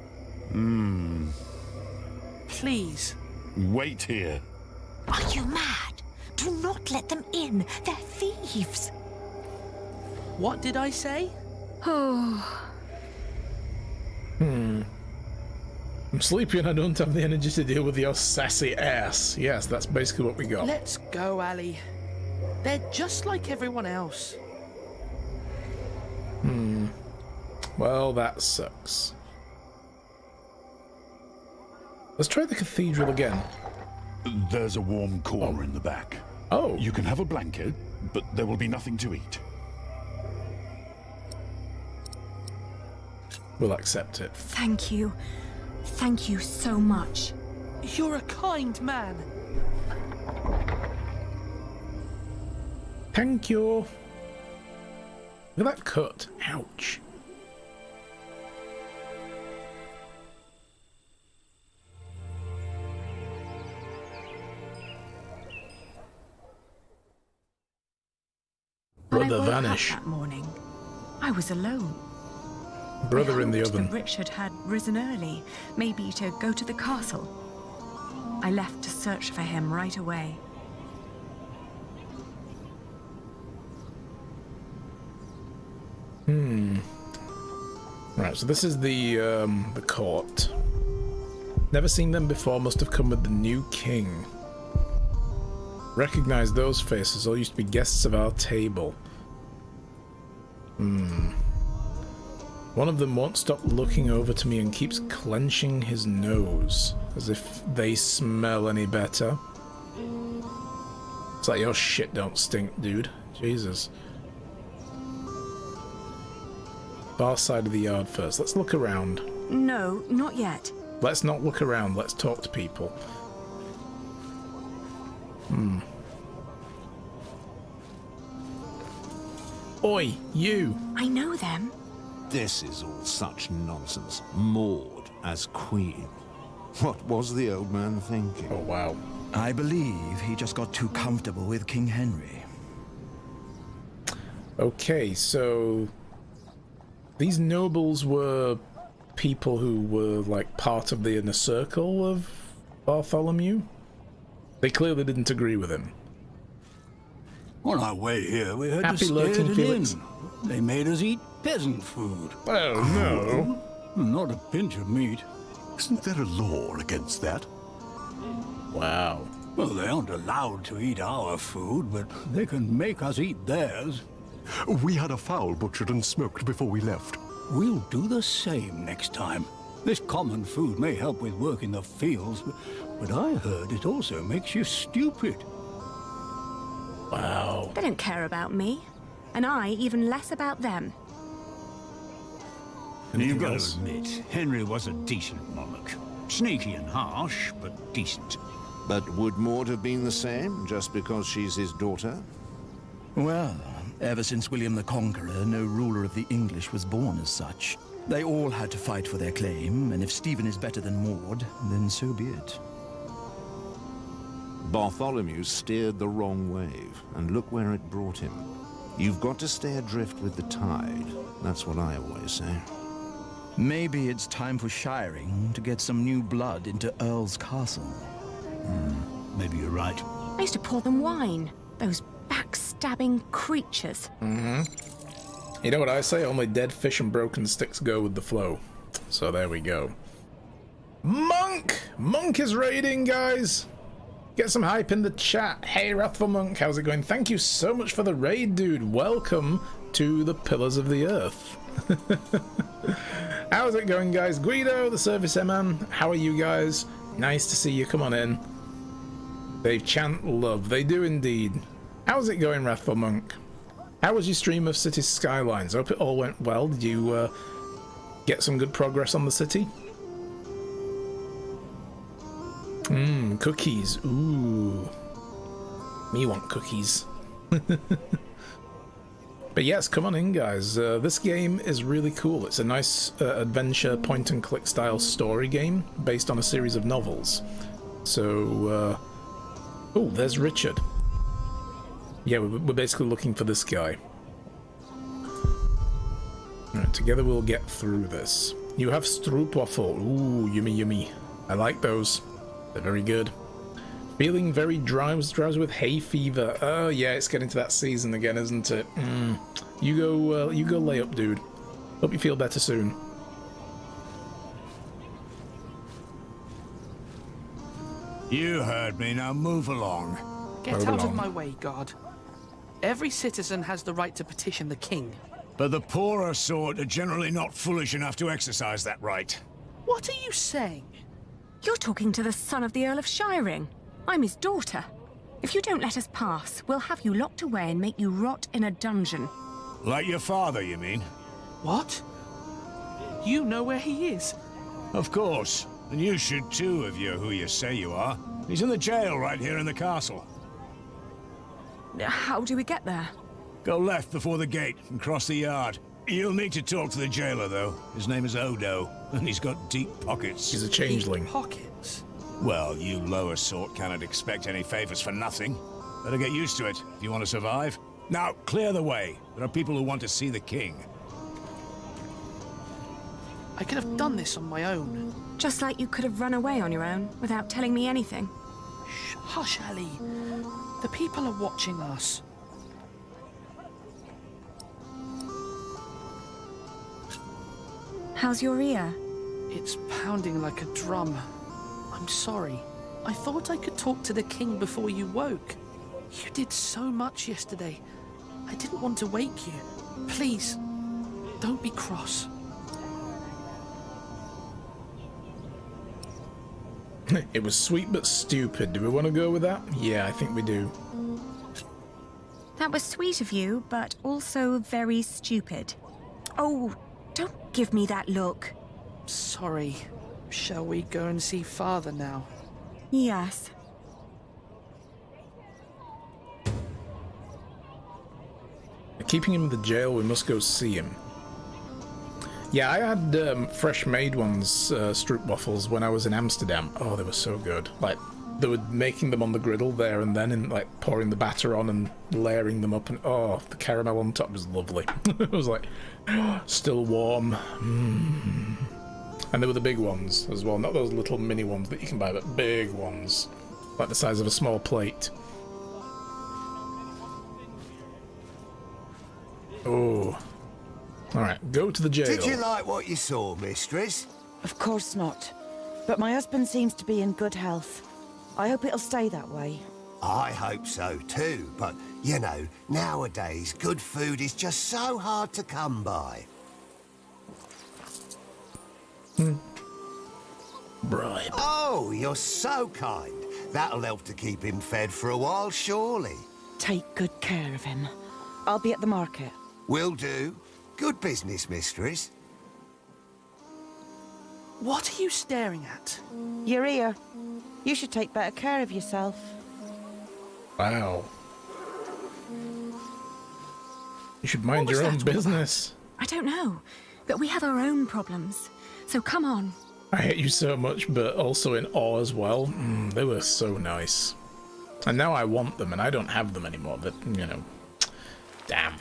Please. Wait here. Are you mad? Do not let them in. They're thieves. What did I say? Oh. I'm sleepy and I don't have the energy to deal with your sassy ass. Yes, that's basically what we got. Let's go, Ali. They're just like everyone else. Well, that sucks. Let's try the cathedral again. There's a warm corner in the back. Oh. You can have a blanket, but there will be nothing to eat. We'll accept it. Thank you. Thank you so much. You're a kind man. Thank you. Look at that cut. Ouch. When Brother I woke up vanish. that morning, I was alone. Brother in the hoped oven. that Richard had risen early, maybe to go to the castle. I left to search for him right away. Right, so this is the court. Never seen them before, must have come with the new king. Recognize those faces, all used to be guests of our table. One of them won't stop looking over to me and keeps clenching his nose, as if they smell any better. It's like your shit don't stink, dude. Jesus. Far side of the yard first. Let's look around. No, not yet. Let's not look around. Let's talk to people. Oi, you! I know them. This is all such nonsense. Maud as queen. What was the old man thinking? Oh, wow. I believe he just got too comfortable with King Henry. Okay, so these nobles were people who were like part of the inner circle of Bartholomew. They clearly didn't agree with him. On our way here, we had Happy to stay lurking at an Felix. inn. They made us eat peasant food. Oh no! Not a pinch of meat. Isn't there a law against that? Wow. Well, they aren't allowed to eat our food, but they can make us eat theirs. We had a fowl butchered and smoked before we left. We'll do the same next time. This common food may help with work in the fields, but I heard it also makes you stupid. Wow. They don't care about me, and I even less about them. You've got to admit, Henry was a decent monarch. Sneaky and harsh, but decent. But would Maud have been the same, just because she's his daughter? Well, ever since William the Conqueror, no ruler of the English was born as such. They all had to fight for their claim, and if Stephen is better than Maud, then so be it. Bartholomew steered the wrong wave, and look where it brought him. You've got to stay adrift with the tide. That's what I always say. Maybe it's time for shiring to get some new blood into Earl's Castle. Maybe you're right. I used to pour them wine. Those backstabbing creatures. You know what I say? Only dead fish and broken sticks go with the flow. So there we go. Monk! Monk is raiding, guys! Get some hype in the chat. Hey, Wrathful Monk, how's it going? Thank you so much for the raid, dude. Welcome to the Pillars of the Earth. How's it going, guys? Guido, the Service Man, how are you guys? Nice to see you. Come on in. They chant love. They do indeed. How's it going, Wrathful Monk? How was your stream of City Skylines? Hope it all went well. Did you get some good progress on the city? Cookies. Ooh. Me want cookies. But yes, come on in, guys. This game is really cool. It's a nice adventure point-and-click style story game based on a series of novels. So, oh, there's Richard. Yeah, we're basically looking for this guy. Alright, together we'll get through this. You have Stroopwafel. Ooh, yummy, yummy. I like those. They're very good. Feeling very drowsy with hay fever. Oh yeah, it's getting to that season again, isn't it? You go lay up, dude. Hope you feel better soon. You heard me, now move along. Get out of my way, guard. Every citizen has the right to petition the king. But the poorer sort are generally not foolish enough to exercise that right. What are you saying? You're talking to the son of the Earl of Shiring. I'm his daughter. If you don't let us pass, we'll have you locked away and make you rot in a dungeon. Like your father, you mean? What? You know where he is? Of course. And you should too, if you're who you say you are. He's in the jail right here in the castle. How do we get there? Go left before the gate and cross the yard. You'll need to talk to the jailer, though. His name is Odo, and he's got deep pockets. He's a changeling. Deep pockets? Well, you lower sort cannot expect any favors for nothing. Better get used to it if you want to survive. Now, clear the way. There are people who want to see the king. I could have done this on my own. Just like you could have run away on your own without telling me anything. Shh, hush, Ellie. The people are watching us. How's your ear? It's pounding like a drum. I'm sorry. I thought I could talk to the king before you woke. You did so much yesterday. I didn't want to wake you. Please, don't be cross. It was sweet but stupid. Do we want to go with that? Yeah, I think we do. That was sweet of you, but also very stupid. Oh, don't give me that look. Sorry. Shall we go and see Father now? Yes. Keeping him in the jail, we must go see him. Yeah, I had fresh made ones, Stroopwafels, when I was in Amsterdam. Oh, they were so good. Like, they were making them on the griddle there and then, and like pouring the batter on and layering them up, and oh, the caramel on top was lovely. It was like, still warm. And they were the big ones as well, not those little mini ones that you can buy, but big ones, like the size of a small plate. Oh. Alright, go to the jail. Did you like what you saw, mistress? Of course not. But my husband seems to be in good health. I hope it'll stay that way. I hope so too, but, you know, nowadays good food is just so hard to come by. Bribe. Oh, you're so kind. That'll help to keep him fed for a while, surely. Take good care of him. I'll be at the market. Will do. Good business, mistress. What are you staring at? Your ear. You should take better care of yourself. Wow. You should mind your own business. I don't know, but we have our own problems. So come on. I hate you so much, but also in awe as well. They were so nice. And now I want them, and I don't have them anymore, but, you know. Damn.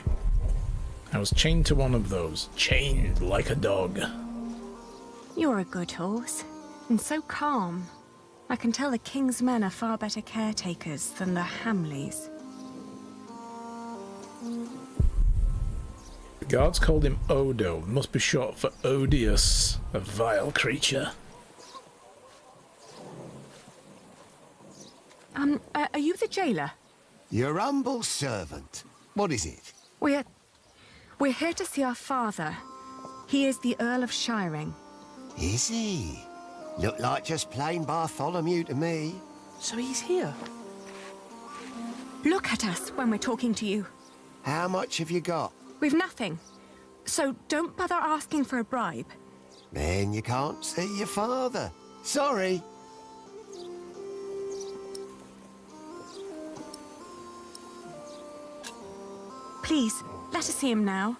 I was chained to one of those. Chained like a dog. You're a good horse, and so calm. I can tell the king's men are far better caretakers than the Hamleys. The guards called him Odo. Must be short for odious, a vile creature. Are you the jailer? Your humble servant. What is it? We're here to see our father. He is the Earl of Shiring. Is he? Look like just plain Bartholomew to me. So he's here. Look at us when we're talking to you. How much have you got? We've nothing. So don't bother asking for a bribe. Then you can't see your father. Sorry. Please, let us see him now.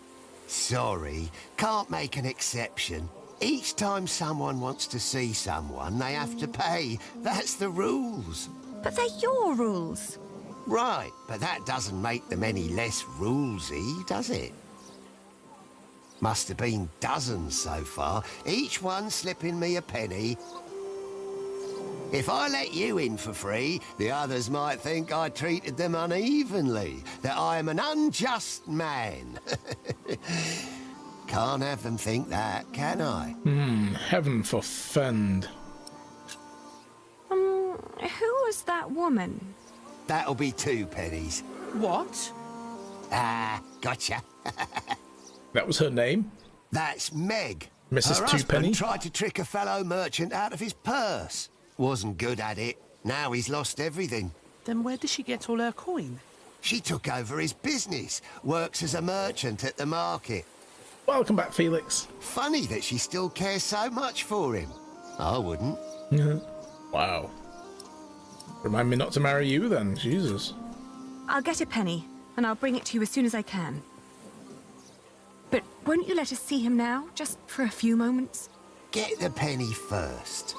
Sorry, can't make an exception. Each time someone wants to see someone, they have to pay. That's the rules. But they're your rules. Right, but that doesn't make them any less rulesy, does it? Must have been dozens so far, each one slipping me a penny. If I let you in for free, the others might think I treated them unevenly, that I am an unjust man. Can't have them think that, can I? Heaven forfend. Who was that woman? That'll be 2 pennies. What? Ah, gotcha. That was her name? That's Meg. Mrs. Her Twopenny? husband tried to trick a fellow merchant out of his purse. Wasn't good at it. Now he's lost everything. Then where did she get all her coin? She took over his business. Works as a merchant at the market. Welcome back, Felix. Funny that she still cares so much for him. I wouldn't. Wow. Remind me not to marry you then, Jesus. I'll get a penny, and I'll bring it to you as soon as I can. But won't you let us see him now, just for a few moments? Get the penny first.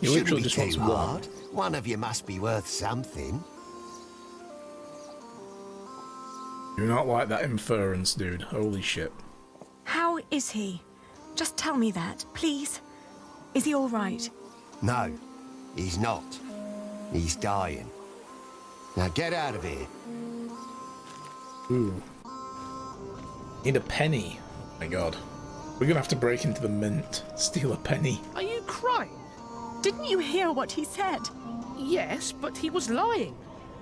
You literally just wants hard. One of you must be worth something. Do not like that inference, dude. Holy shit. How is he? Just tell me that, please. Is he all right? No, he's not. He's dying. Now get out of here. Ooh. Need a penny. Oh my god. We're gonna have to break into the mint. Steal a penny. Are you crying? Didn't you hear what he said? Yes, but he was lying.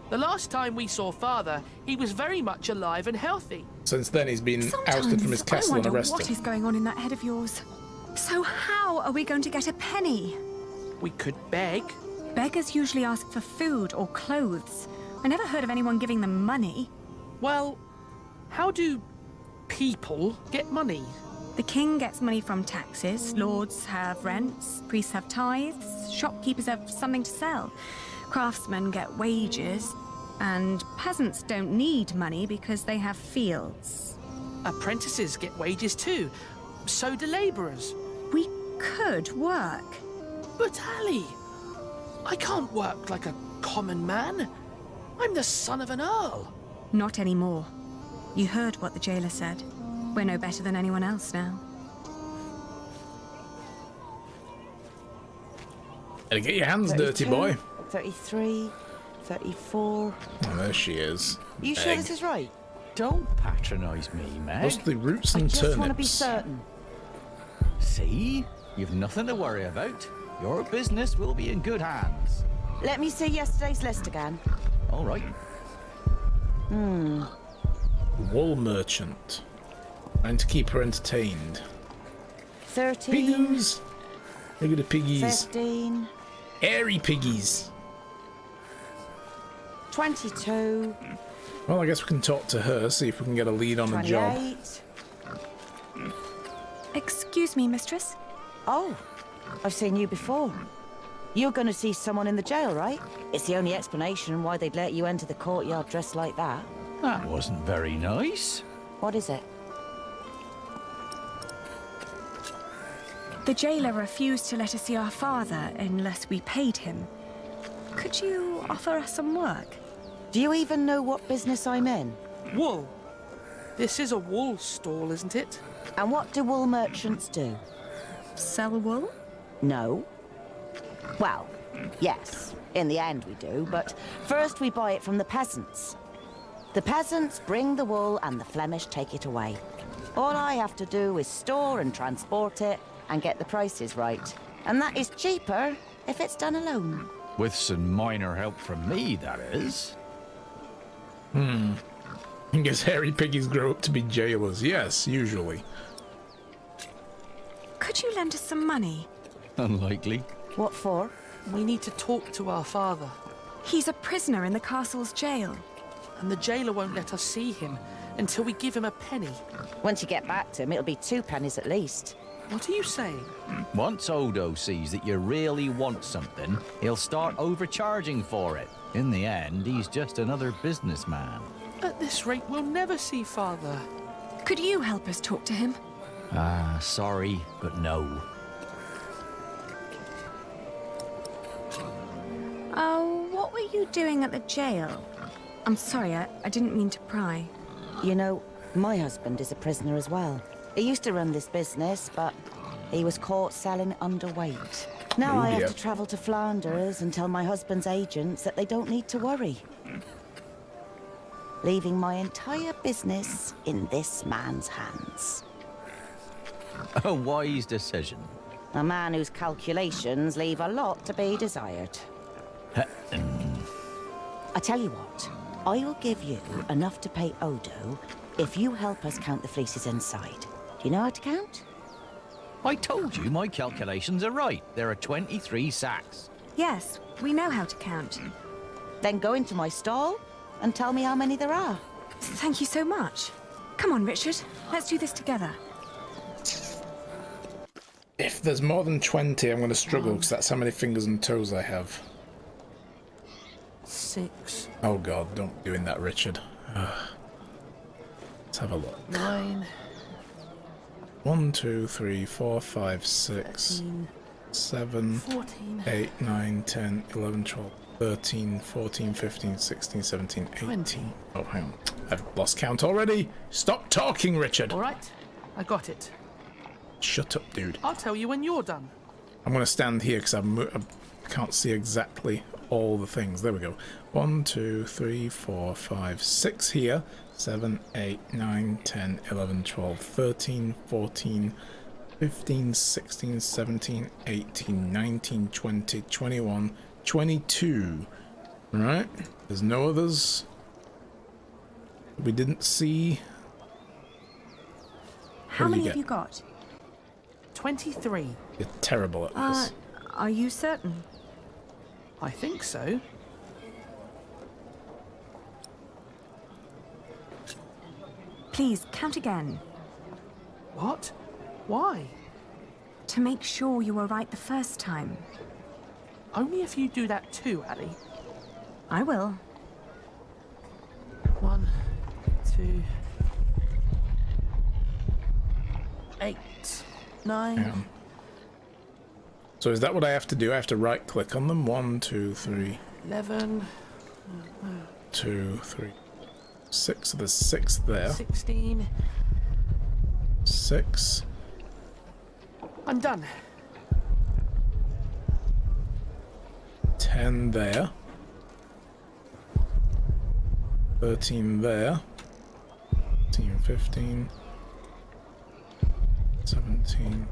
The last time we saw Father, he was very much alive and healthy. Since then, he's been ousted from his castle and I wonder arrested. what is going on in that head of yours. So how are we going to get a penny? We could beg. Beggars usually ask for food or clothes. I never heard of anyone giving them money. Well, how do people get money? The king gets money from taxes, lords have rents, priests have tithes, shopkeepers have something to sell, craftsmen get wages, and peasants don't need money because they have fields. Apprentices get wages too. So do labourers. We could work. But Ali, I can't work like a common man. I'm the son of an earl. Not anymore. You heard what the jailer said. We're no better than anyone else now. Better get your hands dirty, boy. 33, 34. Oh, there she is. You sure this is right? Don't patronise me, Meg. Mostly roots and I just turnips. want to be certain. See? You've nothing to worry about. Your business will be in good hands. Let me see yesterday's list again. All right. Wool merchant. Trying to keep her entertained. 13. Piggies. Look at the piggies. 15. Airy piggies. 22. Well, I guess we can talk to her, see if we can get a lead on the job. 28. Excuse me, mistress. Oh, I've seen you before. You're going to see someone in the jail, right? It's the only explanation why they'd let you enter the courtyard dressed like that. That wasn't very nice. What is it? The jailer refused to let us see our father unless we paid him. Could you offer us some work? Do you even know what business I'm in? Wool. This is a wool stall, isn't it? And what do wool merchants do? Sell wool? No. Well, yes, in the end we do, but first we buy it from the peasants. The peasants bring the wool and the Flemish take it away. All I have to do is store and transport it and get the prices right. And that is cheaper if it's done alone. With some minor help from me, that is. I guess hairy piggies grow up to be jailers. Yes, usually. Could you lend us some money? Unlikely. What for? We need to talk to our father. He's a prisoner in the castle's jail. And the jailer won't let us see him until we give him a penny. Once you get back to him, it'll be 2 pennies at least. What are you saying? Once Odo sees that you really want something, he'll start overcharging for it. In the end, he's just another businessman. At this rate, we'll never see father. Could you help us talk to him? Sorry, but no. Oh, what were you doing at the jail? I'm sorry, I didn't mean to pry. You know, my husband is a prisoner as well. He used to run this business, but he was caught selling underweight. Now I have to travel to Flanders and tell my husband's agents that they don't need to worry. Leaving my entire business in this man's hands. A wise decision. A man whose calculations leave a lot to be desired. I tell you what, I'll give you enough to pay Odo if you help us count the fleeces inside. Do you know how to count? I told you my calculations are right. There are 23 sacks. Yes, we know how to count. Then go into my stall and tell me how many there are. Thank you so much. Come on, Richard. Let's do this together. If there's more than 20, I'm going to struggle because that's how many fingers and toes I have. 6. Oh god, don't be doing that, Richard. Let's have a look. 9. 1, 2, 3, 4, 5, 6, 7, 14. 8, 9, 10, 11, 12, 13, 14, 15, 16, 17, 18. 20. Oh, hang on. I've lost count already. Stop talking, Richard. All right, I got it. Shut up, dude. I'll tell you when you're done. I'm going to stand here because I can't see exactly all the things. There we go. 1, 2, 3, 4, 5, 6 here. 7, 8, 9, 10, 11, 12, 13, 14, 15, 16, 17, 18, 19, 20, 21, 22. Right? There's no others we didn't see. How many have you got? 23. You're terrible at this. Are you certain? I think so. Please, count again. What? Why? To make sure you were right the first time. Only if you do that too, Ali. I will. 1, 2, 8, 9. So is that what I have to do? I have to right click on them? 1, 2, 3. 11. 2, 3. 6. So there's 6 there. 16. 6. I'm done. 10 there. 13 there. 14, 15. 17.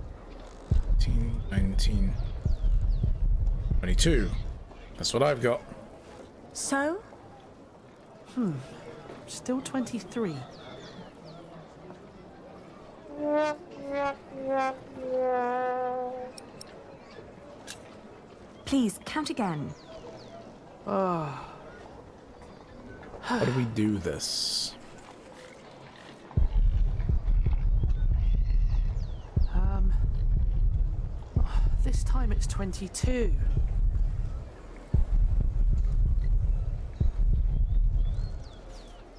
18, 19. 22. That's what I've got. So? Still 23. Please, count again. How do we do this? This time it's 22.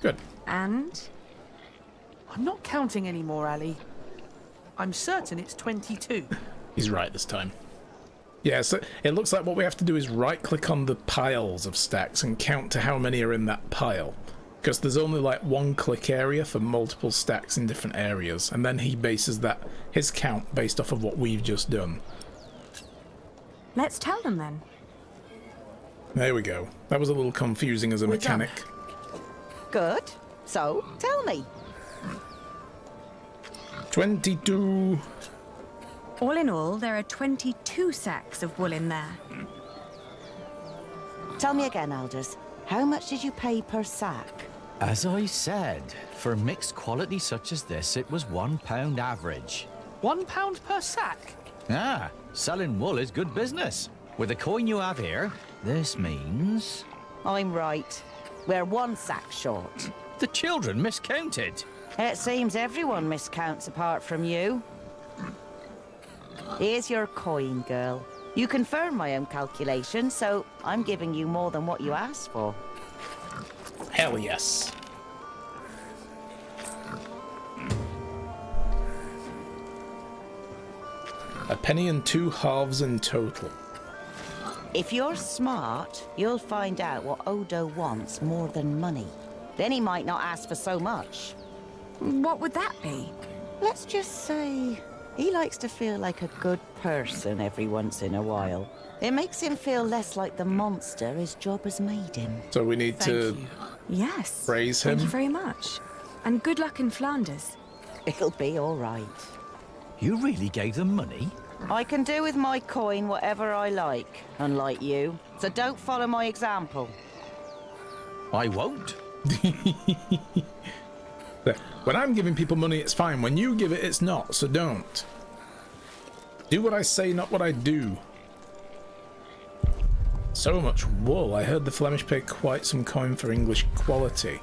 Good. And? I'm not counting anymore, Ali. I'm certain it's 22. He's right this time. Yeah, so it looks like what we have to do is right-click on the piles of stacks and count to how many are in that pile. Because there's only like one click area for multiple stacks in different areas, and then he bases his count based off of what we've just done. Let's tell them then. There we go. That was a little confusing as a mechanic. Good. So, tell me. 22. All in all, there are 22 sacks of wool in there. Tell me again, Aldous. How much did you pay per sack? As I said, for mixed quality such as this, it was £1 average. £1 per sack? Ah, selling wool is good business. With the coin you have here, this means... I'm right. We're 1 sack short. The children miscounted. It seems everyone miscounts apart from you. Here's your coin, girl. You confirmed my own calculation, so I'm giving you more than what you asked for. Hell yes. A penny and 2 halves in total. If you're smart, you'll find out what Odo wants more than money. Then he might not ask for so much. What would that be? Let's just say he likes to feel like a good person every once in a while. It makes him feel less like the monster his job has made him. So we need to Yes. praise him. Thank you very much. And good luck in Flanders. It'll be all right. You really gave them money? I can do with my coin whatever I like, unlike you. So don't follow my example. I won't. When I'm giving people money, it's fine. When you give it, it's not. So don't. Do what I say, not what I do. So much wool. I heard the Flemish pay quite some coin for English quality.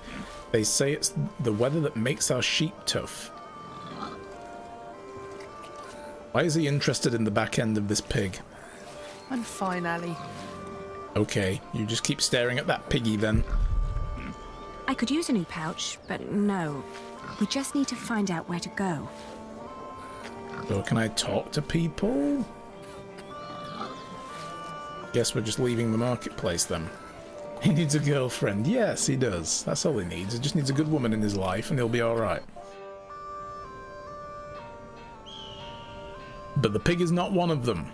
They say it's the weather that makes our sheep tough. Why is he interested in the back end of this pig? I'm fine, Ali. Okay, you just keep staring at that piggy then. I could use a new pouch, but no. We just need to find out where to go. So can I talk to people? Guess we're just leaving the marketplace then. He needs a girlfriend. Yes, he does. That's all he needs. He just needs a good woman in his life and he'll be alright. But the pig is not one of them.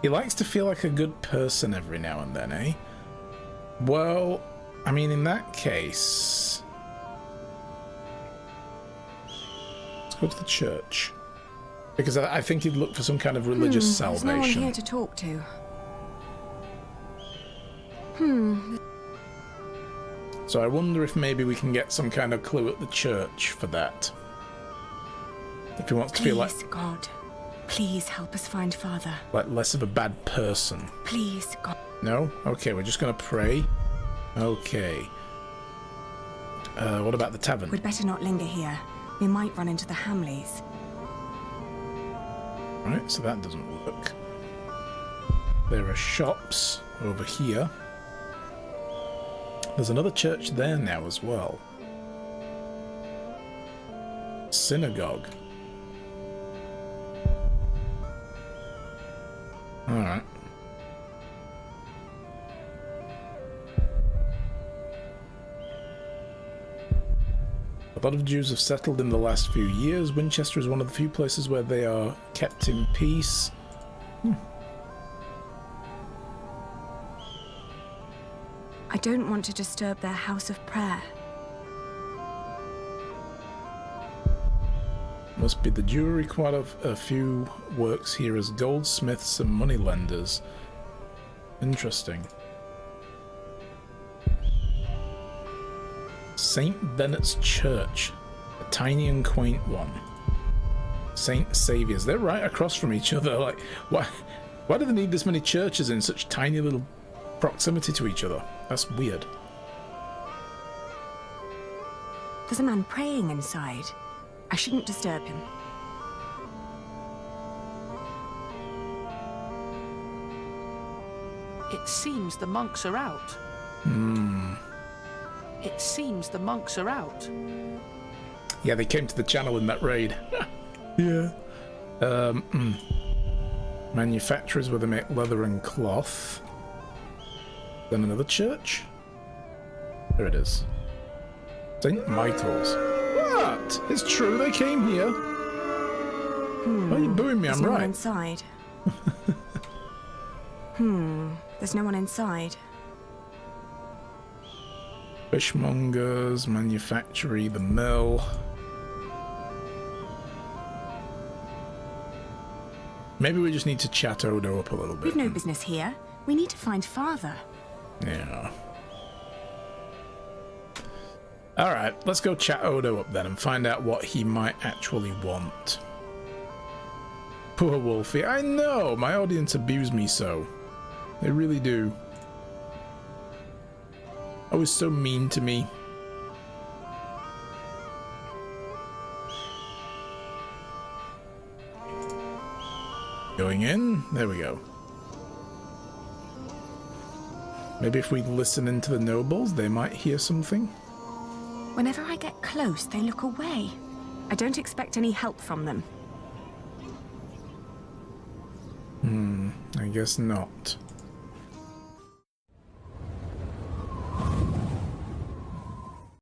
He likes to feel like a good person every now and then, eh? Well, I mean, in that case... let's go to the church. Because I think he'd look for some kind of religious salvation. There's no one here to talk to. So I wonder if maybe we can get some kind of clue at the church for that. If he wants to feel like... Please, God. Please help us find Father. like less of a bad person. Please, God. No? Okay, we're just gonna pray. Okay. What about the tavern? We'd better not linger here. We might run into the Hamleys. Right, so that doesn't work. There are shops over here. There's another church there now as well. Synagogue. Alright. A lot of Jews have settled in the last few years. Winchester is one of the few places where they are kept in peace. I don't want to disturb their house of prayer. Must be the Jewry. Quite a few works here as goldsmiths and moneylenders. Interesting. St. Bennett's Church. A tiny and quaint one. St. Saviour's. They're right across from each other. Like, why do they need this many churches in such tiny little proximity to each other? That's weird. There's a man praying inside. I shouldn't disturb him. It seems the monks are out. It seems the monks are out. Yeah, they came to the channel in that raid. Yeah. Manufacturers where they make leather and cloth. Then another church. There it is. St. Michael's. What? It's true, they came here. Why are you booing me? There's I'm no one right. inside. There's no one inside. Fishmongers, manufactory, the mill. Maybe we just need to chat Odo up a little bit. We've no business here. We need to find Father. Yeah. Alright, let's go chat Odo up then and find out what he might actually want. Poor Wolfie. I know, my audience abuse me so. They really do. Always so mean to me. Going in. There we go. Maybe if we listen into the nobles, they might hear something. Whenever I get close, they look away. I don't expect any help from them. I guess not.